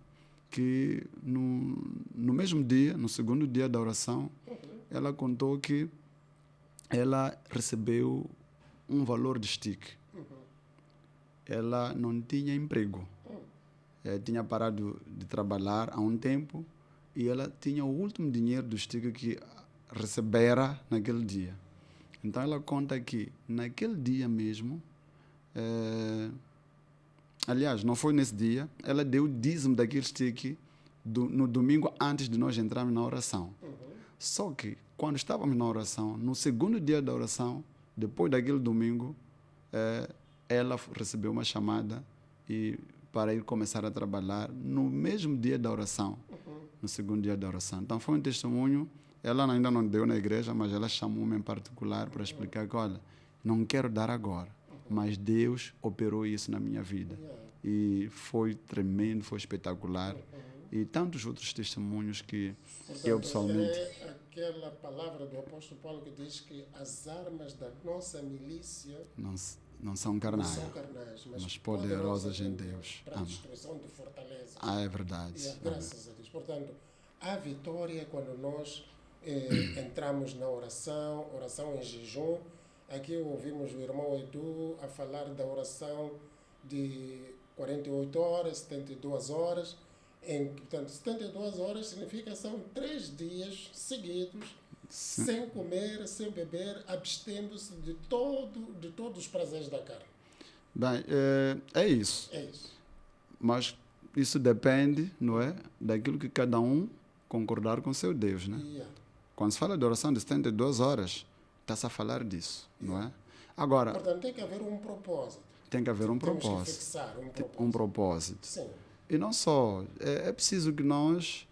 que no mesmo dia, no segundo dia da oração, ela contou que ela recebeu um valor de stick. Ela não tinha emprego. Tinha parado de trabalhar há um tempo e ela tinha o último dinheiro do stick que recebera naquele dia. Então ela conta que naquele dia mesmo, aliás, não foi nesse dia, ela deu o dízimo daquele stick no domingo antes de nós entrarmos na oração. Só que, quando estávamos na oração, no segundo dia da oração, depois daquele domingo, ela recebeu uma chamada para ir começar a trabalhar no mesmo dia da oração, no segundo dia da oração. Então foi um testemunho, ela ainda não deu na igreja, mas ela chamou-me em particular para explicar que, olha, não quero dar agora, mas Deus operou isso na minha vida. E foi tremendo, foi espetacular. E tantos outros testemunhos que eu pessoalmente... É aquela palavra do apóstolo Paulo que diz que as armas da nossa milícia não são carnais, mas poderosas em Deus. Para a destruição de fortalezas. É verdade. Graças a Deus. Portanto, a vitória quando nós entramos na oração em jejum. Aqui ouvimos o irmão Edu a falar da oração de 48 horas, 72 horas. Portanto, 72 horas significa que são 3 dias seguidos, sem comer, sem beber, abstendo-se de todos os prazeres da carne. Bem, é isso. É isso. Mas isso depende, não é, daquilo que cada um concordar com seu Deus, né? Quando se fala de oração de 72 horas, está-se a falar disso, não é? Agora, portanto, tem que haver um propósito. Tem que haver um Temos propósito. que fixar um propósito. Um propósito. Sim. E não só, é preciso que nós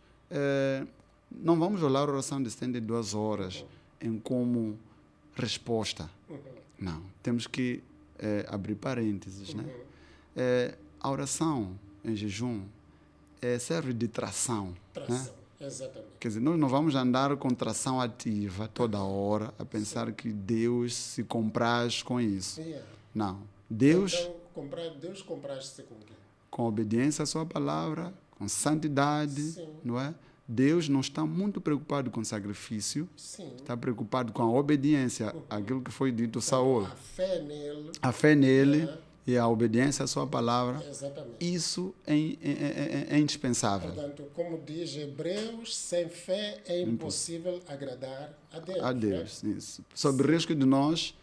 não vamos olhar a oração de 72 horas em como resposta. Não, temos que abrir parênteses, né? A oração em jejum serve de tração. Tração, né? Exatamente. Quer dizer, nós não vamos andar com tração ativa toda hora a pensar que Deus se compraz com isso. Não. Deus compraz-se com quê? Com obediência à sua palavra, com santidade, Sim. não é? Deus não está muito preocupado com sacrifício, Sim. está preocupado com a obediência àquilo que foi dito a Saul. A fé nele. E a obediência à sua palavra. Exatamente. Isso é indispensável. Portanto, como diz Hebreus, sem fé é impossível agradar a Deus. A Deus, isso. Sob o risco de nós,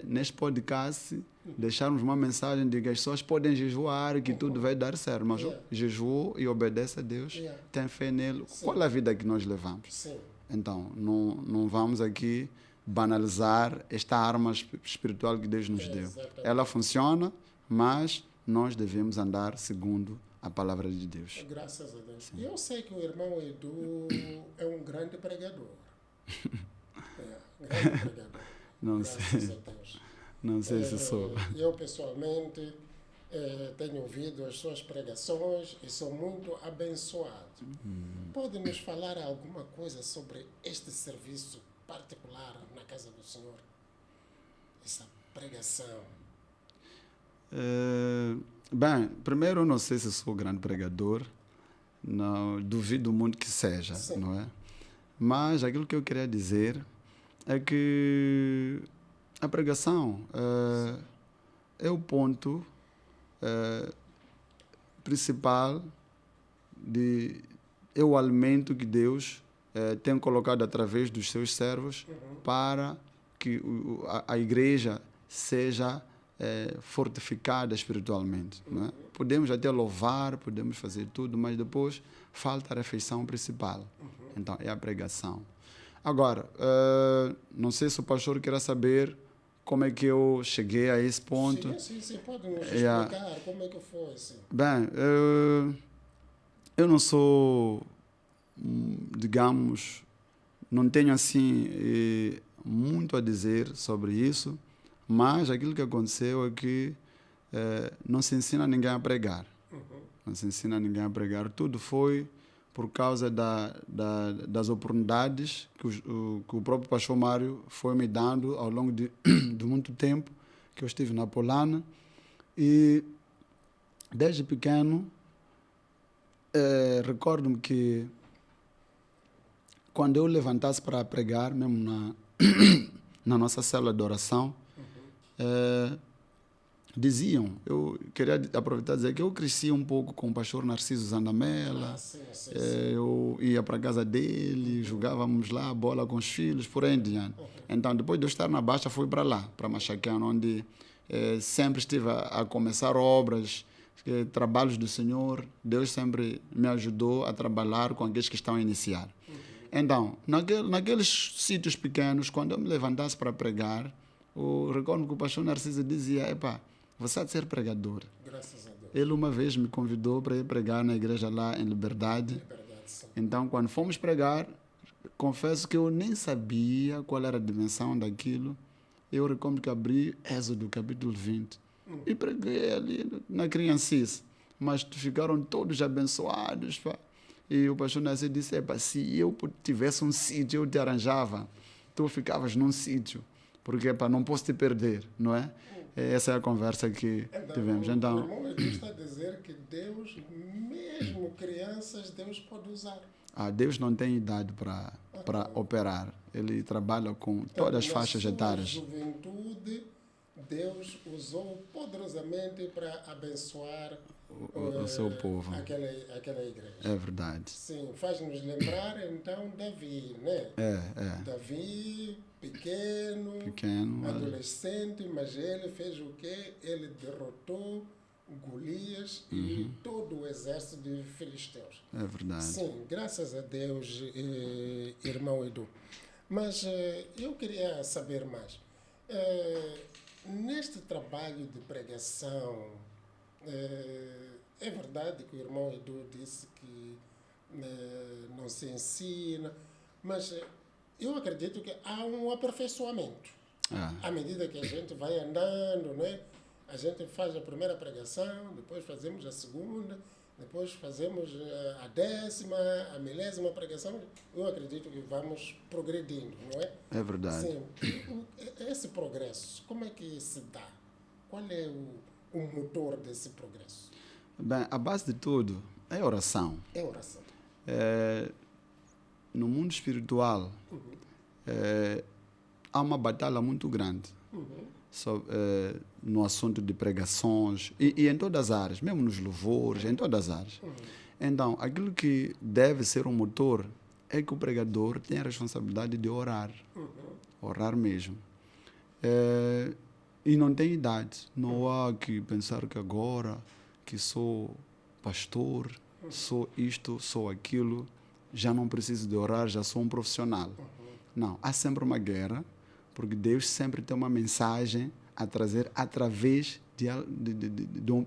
neste podcast, deixarmos uma mensagem de que as pessoas podem jejuar, que tudo vai dar certo, mas jejua e obedece a Deus, tem fé nele. Sim. Qual é a vida que nós levamos? Sim. Então, não vamos aqui banalizar esta arma espiritual que Deus nos deu. Exatamente. Ela funciona, mas nós devemos andar segundo a palavra de Deus. Graças a Deus. Sim. Eu sei que o irmão Edu é um grande pregador. Grande pregador. Não Graças sei. a Deus. Não sei se sou. Eu, pessoalmente, tenho ouvido as suas pregações e sou muito abençoado. Pode nos falar alguma coisa sobre este serviço particular na casa do Senhor? Essa pregação. Bem, primeiro, eu não sei se sou grande pregador. Não, duvido muito que seja, Sim. não é? Mas aquilo que eu queria dizer é que a pregação é o ponto principal, é o alimento que Deus tem colocado através dos seus servos para que a igreja seja fortificada espiritualmente. Não é? Podemos até louvar, podemos fazer tudo, mas depois falta a refeição principal. Então, é a pregação. Agora, não sei se o pastor quer saber como é que eu cheguei a esse ponto. Sim, pode nos explicar como é que foi assim. Bem, eu não sou, digamos, não tenho assim muito a dizer sobre isso, mas aquilo que aconteceu é que não se ensina ninguém a pregar. Não se ensina ninguém a pregar. Tudo foi por causa das oportunidades que o próprio pastor Mário foi me dando ao longo de muito tempo que eu estive na Polana. E desde pequeno recordo-me que quando eu levantasse para pregar, mesmo na nossa célula de oração, diziam, eu queria aproveitar e dizer que eu cresci um pouco com o pastor Narciso Zandamela. Eu ia para a casa dele, jogávamos lá a bola com os filhos, por aí em diante. Então, depois de eu estar na Baixa, fui para lá, para Machaqueano, onde sempre estive a começar obras, trabalhos do Senhor. Deus sempre me ajudou a trabalhar com aqueles que estão a iniciar. Então, naqueles sítios pequenos, quando eu me levantasse para pregar, eu recordo que o pastor Narciso dizia: "Epá, você há de ser pregador." Graças a Deus. Ele uma vez me convidou para ir pregar na igreja lá em Liberdade. Sim. Então, quando fomos pregar, confesso que eu nem sabia qual era a dimensão daquilo. Eu recordo que abri Êxodo, capítulo 20, e preguei ali na criancice. Mas ficaram todos abençoados, pá. E o pastor Narciso disse: "Epá, se eu tivesse um sítio, eu te arranjava. Tu ficavas num sítio, porque não posso te perder, não é?" Essa é a conversa que tivemos. Então, o irmão Edu está a dizer que Deus, mesmo crianças, Deus pode usar. Deus não tem idade para operar. Ele trabalha com todas as faixas etárias. Na juventude, Deus usou poderosamente para abençoar o seu povo. Aquela igreja. É verdade. Sim, faz-nos lembrar então Davi, né? Davi, pequeno, adolescente, mas ele fez o quê? Ele derrotou Golias e todo o exército de filisteus. É verdade. Sim, graças a Deus, irmão Edu. Mas eu queria saber mais. Neste trabalho de pregação, é verdade que o irmão Edu disse que não se ensina, mas eu acredito que há um aperfeiçoamento. À medida que a gente vai andando, né? A gente faz a primeira pregação, depois fazemos a segunda, depois fazemos a 10ª, a 1000ª pregação. Eu acredito que vamos progredindo, não é? É verdade. Sim. Esse progresso, como é que se dá? Qual é o motor desse progresso? Bem, a base de tudo é oração. É oração. No mundo espiritual, há uma batalha muito grande no assunto de pregações e em todas as áreas, mesmo nos louvores, em todas as áreas. Então, aquilo que deve ser um motor é que o pregador tem a responsabilidade de orar. Orar mesmo. E não tem idade. Não há que pensar que agora que sou pastor, sou isto, sou aquilo, já não preciso de orar, já sou um profissional. Não, há sempre uma guerra, porque Deus sempre tem uma mensagem a trazer através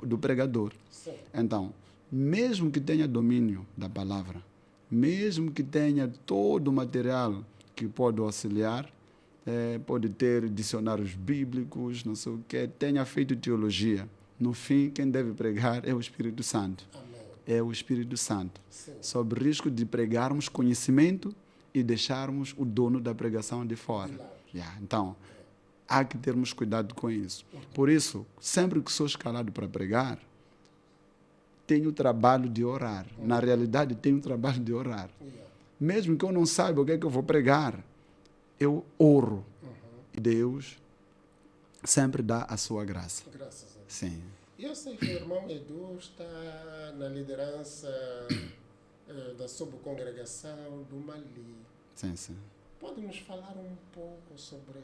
do pregador. Sim. Então, mesmo que tenha domínio da palavra, mesmo que tenha todo o material que pode auxiliar, pode ter dicionários bíblicos, não sei o que, tenha feito teologia, no fim, quem deve pregar é o Espírito Santo. Amém. É o Espírito Santo. Sim. Sob risco de pregarmos conhecimento e deixarmos o dono da pregação de fora. Então, há que termos cuidado com isso. Por isso, sempre que sou escalado para pregar, tenho o trabalho de orar. Na realidade, tenho o trabalho de orar. Mesmo que eu não saiba o que é que eu vou pregar, eu oro. E Deus sempre dá a sua graça. Graças a Deus. Sim. Eu sei que o irmão Edu está na liderança da subcongregação do Mali. Sim, sim. Pode nos falar um pouco sobre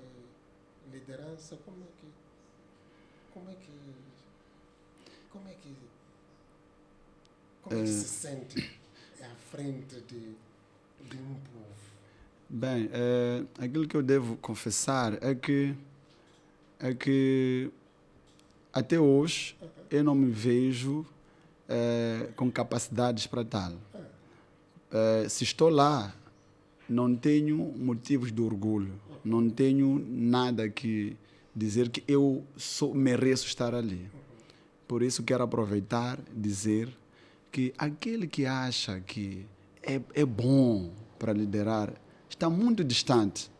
liderança? Como é que... como é que se sente à frente de um povo? Bem, aquilo que eu devo confessar é que até hoje eu não me vejo com capacidades para tal. Se estou lá, não tenho motivos de orgulho, não tenho nada que dizer que eu mereço estar ali. Por isso quero aproveitar e dizer que aquele que acha que é bom para liderar está muito distante.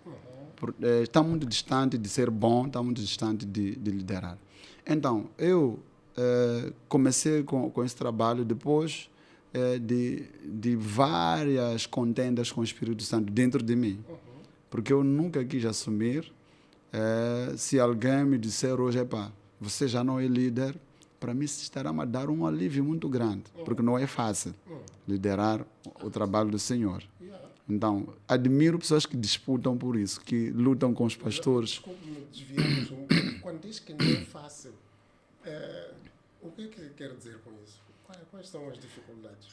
Está muito distante de ser bom, está muito distante de liderar. Então, eu comecei com esse trabalho depois de várias contendas com o Espírito Santo dentro de mim. Porque eu nunca quis assumir. Se alguém me disser hoje, você já não é líder, para mim estará a dar um alívio muito grande, porque não é fácil liderar o trabalho do Senhor. Então, admiro pessoas que disputam por isso, que lutam com os pastores. Desculpe-me, desviamos um pouco. Quando diz que não é fácil, o que é que quer dizer com isso? Quais são as dificuldades?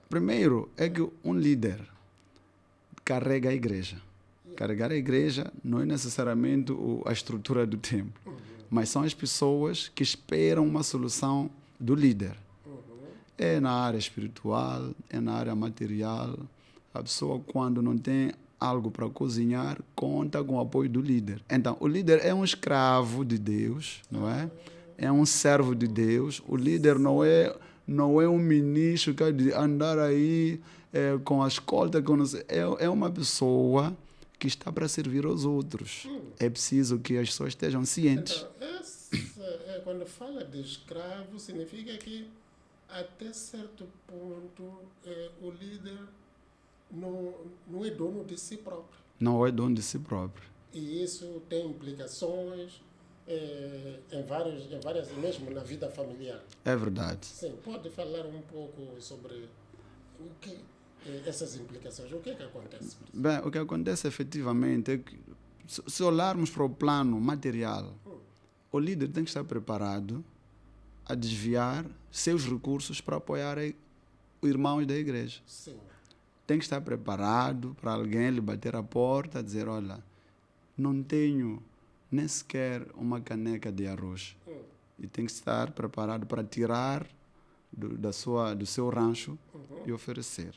Primeiro, é que um líder carrega a igreja. Carregar a igreja não é necessariamente a estrutura do templo, mas são as pessoas que esperam uma solução do líder. É na área espiritual, é na área material. A pessoa, quando não tem algo para cozinhar, conta com o apoio do líder. Então, o líder é um escravo de Deus, não é? É um servo de Deus. O líder não é um ministro que de andar aí com a escolta. É uma pessoa que está para servir aos outros. É preciso que as pessoas estejam cientes. Então, quando fala de escravo, significa que até certo ponto o líder não é dono de si próprio. Não é dono de si próprio. E isso tem implicações em várias, mesmo na vida familiar. É verdade. Sim, pode falar um pouco sobre essas implicações. O que é que acontece? Bem, o que acontece efetivamente é que, se olharmos para o plano material, o líder tem que estar preparado a desviar seus recursos para apoiar os irmãos da igreja. Sim. Tem que estar preparado para alguém lhe bater a porta e dizer, olha, não tenho nem sequer uma caneca de arroz. E tem que estar preparado para tirar do seu rancho e oferecer.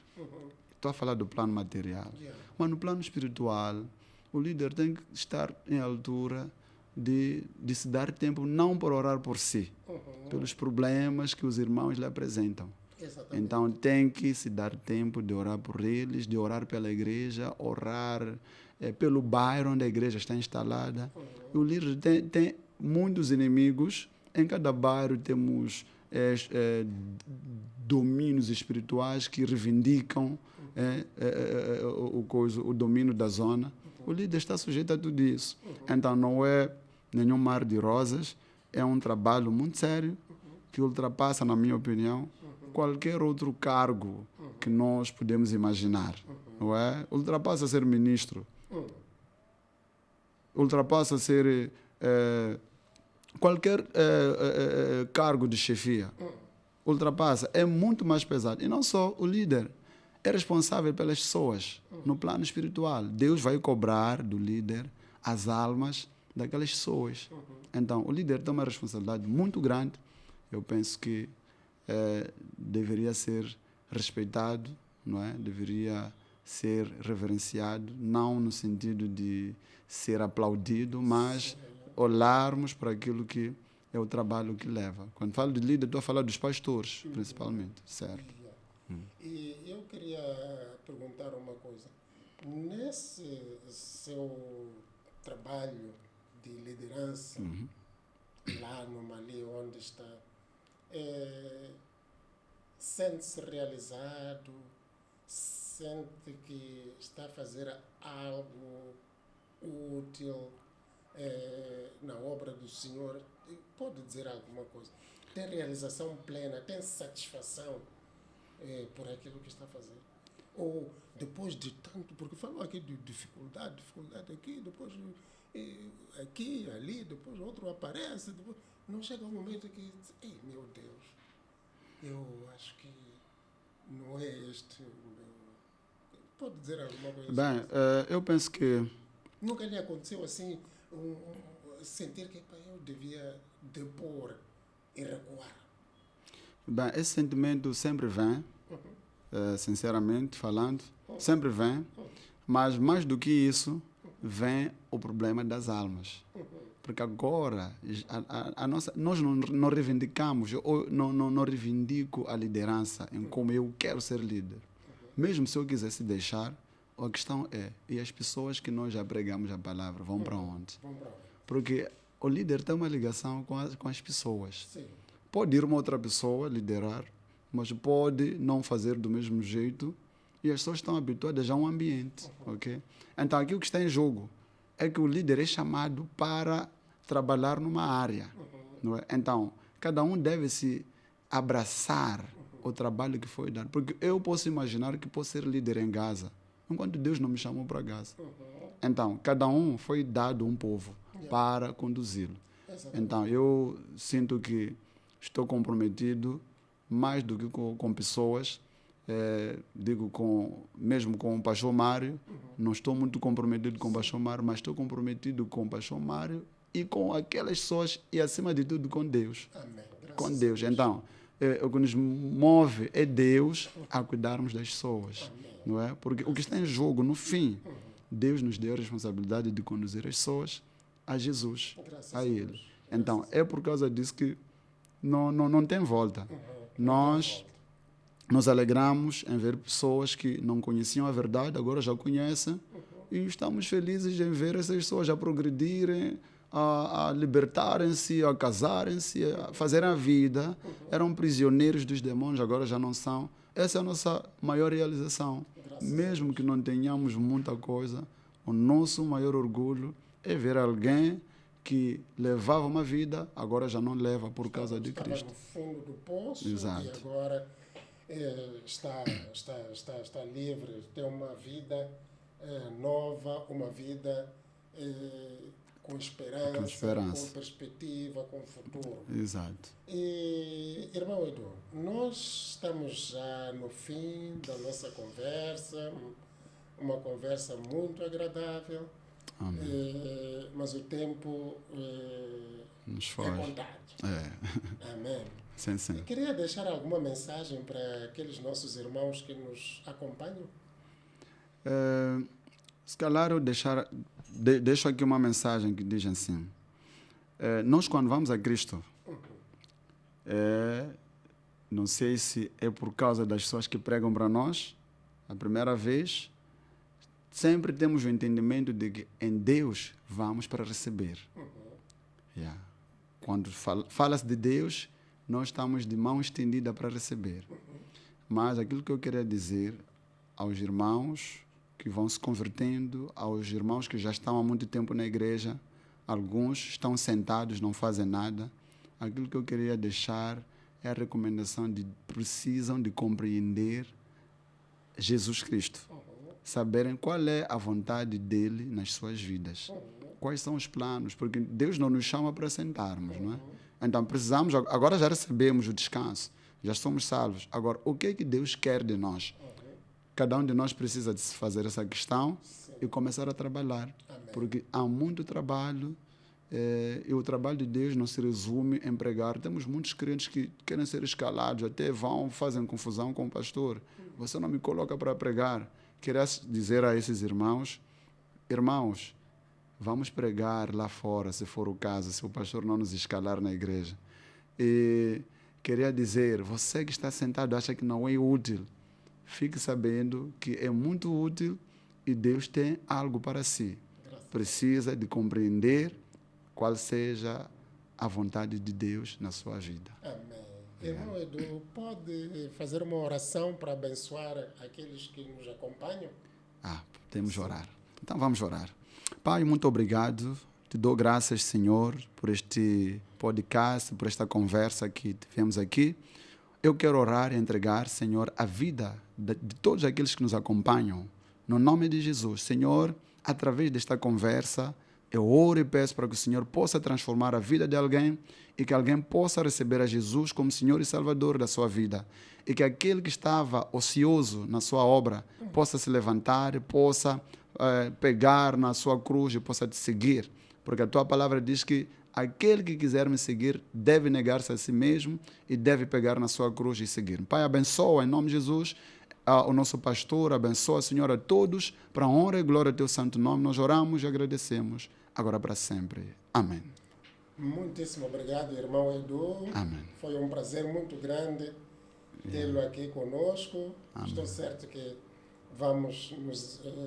Estou a falar do plano material. Mas no plano espiritual, o líder tem que estar em altura de se dar tempo, não por orar por si, pelos problemas que os irmãos lhe apresentam. Exatamente. Então tem que se dar tempo de orar por eles, de orar pela igreja, orar pelo bairro onde a igreja está instalada. O líder tem muitos inimigos. Em cada bairro temos domínios espirituais que reivindicam o domínio da zona. O líder está sujeito a tudo isso. Então não é nenhum mar de rosas, é um trabalho muito sério que ultrapassa, na minha opinião, qualquer outro cargo que nós podemos imaginar. Não é? Ultrapassa ser ministro, ultrapassa ser qualquer cargo de chefia. Ultrapassa, é muito mais pesado. E não só o líder, é responsável pelas pessoas no plano espiritual. Deus vai cobrar do líder as almas daquelas pessoas. Então, o líder tem uma responsabilidade muito grande. Eu penso que deveria ser respeitado, não é? Deveria ser reverenciado, não no sentido de ser aplaudido, mas olharmos para aquilo que é o trabalho que leva. Quando falo de líder, estou a falar dos pastores, principalmente, certo? E eu queria perguntar uma coisa. Nesse seu trabalho de liderança, lá no Mali, onde está, sente-se realizado? Sente que está a fazer algo útil na obra do Senhor? Pode dizer alguma coisa? Tem realização plena? Tem satisfação por aquilo que está a fazer? Ou depois de tanto, porque falou aqui de dificuldade aqui, depois aqui, ali, depois outro aparece, depois, não chega um momento que diz, ei, meu Deus, eu acho que não é este o meu... Pode dizer alguma coisa Bem, assim? eu penso que, Nunca lhe aconteceu assim, sentir que pá, eu devia depor e recuar? bem, esse sentimento sempre vem, sinceramente falando, sempre vem, mas mais do que isso, vem o problema das almas. Porque agora, a nossa, nós não reivindicamos, ou não reivindico a liderança em como eu quero ser líder. Mesmo se eu quisesse deixar, a questão é, e as pessoas que nós já pregamos a palavra vão para onde? Vamos para onde? Porque o líder tem uma ligação com as pessoas. Sim. Pode ir uma outra pessoa liderar, mas pode não fazer do mesmo jeito e as pessoas estão habituadas a um ambiente, ok? Então, aqui o que está em jogo é que o líder é chamado para trabalhar numa área, não é? Então, cada um deve se abraçar o trabalho que foi dado, porque eu posso imaginar que posso ser líder em Gaza, enquanto Deus não me chamou para Gaza. Então, cada um foi dado um povo para conduzi-lo. Exatamente. Então, eu sinto que estou comprometido mais do que com pessoas, digo mesmo com o pastor Mário, não estou muito comprometido com o pastor Mário, mas estou comprometido com o pastor Mário e com aquelas pessoas e, acima de tudo, com Deus. Amém. Graças Com a Deus. Então, o que nos move é Deus a cuidarmos das pessoas, não é? Porque o que está em jogo, no fim, Deus nos deu a responsabilidade de conduzir as pessoas a Jesus, Graças a a Ele. Deus. Então, é por causa disso que não tem volta. Nós nos alegramos em ver pessoas que não conheciam a verdade, agora já conhecem, e estamos felizes em ver essas pessoas a progredirem, a libertarem-se, a casarem-se, a fazerem a vida. Eram prisioneiros dos demônios, agora já não são. Essa é a nossa maior realização. Mesmo que não tenhamos muita coisa, o nosso maior orgulho é ver alguém que levava uma vida, agora já não leva por causa de Estava Cristo. no fundo do poço Exato. e agora está livre, tem uma vida nova, uma vida com esperança, com perspectiva, com futuro. Exato. E, irmão Edu, nós estamos já no fim da nossa conversa, uma conversa muito agradável, mas o tempo Nos é foge. contado. Amém. Sim, sim. Eu queria deixar alguma mensagem para aqueles nossos irmãos que nos acompanham? Se calhar eu deixo aqui uma mensagem que diz assim: nós quando vamos a Cristo, não sei se é por causa das pessoas que pregam para nós, a primeira vez, sempre temos o entendimento de que em Deus vamos para receber. Quando fala-se de Deus, nós estamos de mão estendida para receber. Mas aquilo que eu queria dizer aos irmãos que vão se convertendo, aos irmãos que já estão há muito tempo na igreja, alguns estão sentados, não fazem nada, aquilo que eu queria deixar é a recomendação de precisam de compreender Jesus Cristo, saberem qual é a vontade dele nas suas vidas, quais são os planos, porque Deus não nos chama para sentarmos, não é? Então precisamos, agora já recebemos o descanso, já somos salvos, agora o que é que Deus quer de nós? Cada um de nós precisa de se fazer essa questão e começar a trabalhar, porque há muito trabalho e o trabalho de Deus não se resume em pregar. Temos muitos crentes que querem ser escalados, até fazem confusão com o pastor. Você não me coloca para pregar. Queria dizer a esses irmãos, vamos pregar lá fora, se for o caso, se o pastor não nos escalar na igreja. E queria dizer, você que está sentado acha que não é útil, fique sabendo que é muito útil e Deus tem algo para si. Precisa de compreender qual seja a vontade de Deus na sua vida. Amém. Irmão Edu, pode fazer uma oração para abençoar aqueles que nos acompanham? Temos de orar. Então vamos orar. Pai, muito obrigado. Te dou graças, Senhor, por este podcast, por esta conversa que tivemos aqui. Eu quero orar e entregar, Senhor, a vida de todos aqueles que nos acompanham. No nome de Jesus, Senhor, através desta conversa, Eu oro e peço para que o Senhor possa transformar a vida de alguém e que alguém possa receber a Jesus como Senhor e Salvador da sua vida. E que aquele que estava ocioso na sua obra possa se levantar, possa pegar na sua cruz e possa te seguir. Porque a tua palavra diz que aquele que quiser me seguir deve negar-se a si mesmo e deve pegar na sua cruz e seguir. Pai, abençoa em nome de Jesus o nosso pastor, abençoa, Senhor, a todos, para a honra e glória do teu santo nome. Nós oramos e agradecemos, agora para sempre. Amém. Muitíssimo obrigado, irmão Edu. Amém. Foi um prazer muito grande tê-lo aqui conosco. Amém. Estou certo que vamos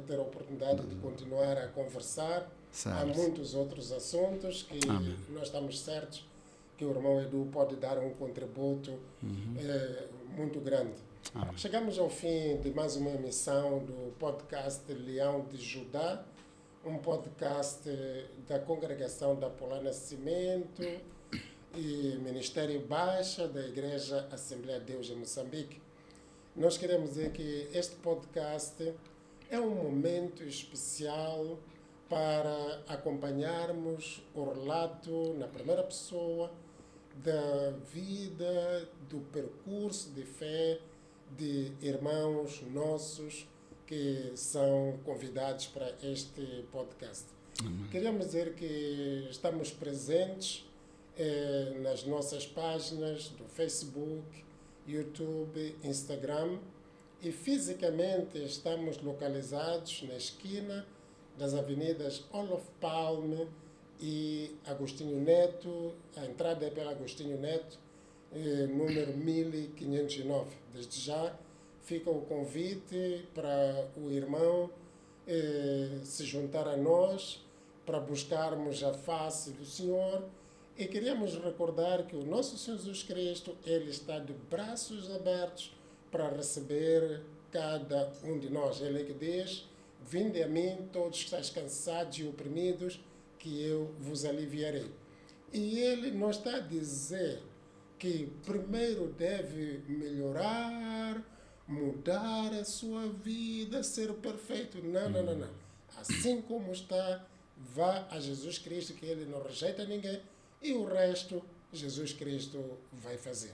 ter a oportunidade de continuar a conversar. Certo. Há muitos outros assuntos que Amém. nós estamos certos que o irmão Edu pode dar um contributo muito grande. Amém. Chegamos ao fim de mais uma emissão do podcast Leão de Judá, um podcast da Congregação da Apolá Nascimento e Ministério Baixa da Igreja Assembleia de Deus em Moçambique. Nós queremos dizer que este podcast é um momento especial para acompanharmos o relato na primeira pessoa da vida, do percurso de fé de irmãos nossos que são convidados para este podcast. Queríamos dizer que estamos presentes nas nossas páginas do Facebook, YouTube, Instagram e fisicamente estamos localizados na esquina das avenidas Olof Palme e Agostinho Neto. A entrada é pela Agostinho Neto, número 1509. Desde já fica o convite para o irmão se juntar a nós para buscarmos a face do Senhor. E queríamos recordar que o nosso Senhor Jesus Cristo, Ele está de braços abertos para receber cada um de nós. Ele é que diz: vinde a mim todos que estáis cansados e oprimidos, que eu vos aliviarei. E Ele não está a dizer que primeiro deve melhorar, mudar a sua vida, ser perfeito. Não, não, não, não. Assim como está, vá a Jesus Cristo, que Ele não rejeita ninguém, e o resto Jesus Cristo vai fazer.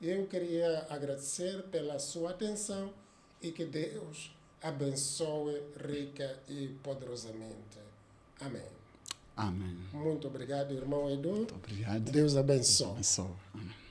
Eu queria agradecer pela sua atenção e que Deus abençoe rica e poderosamente. Amém. Amém. Muito obrigado, irmão Edu. Muito obrigado. Deus abençoe. Abençoa. Amém.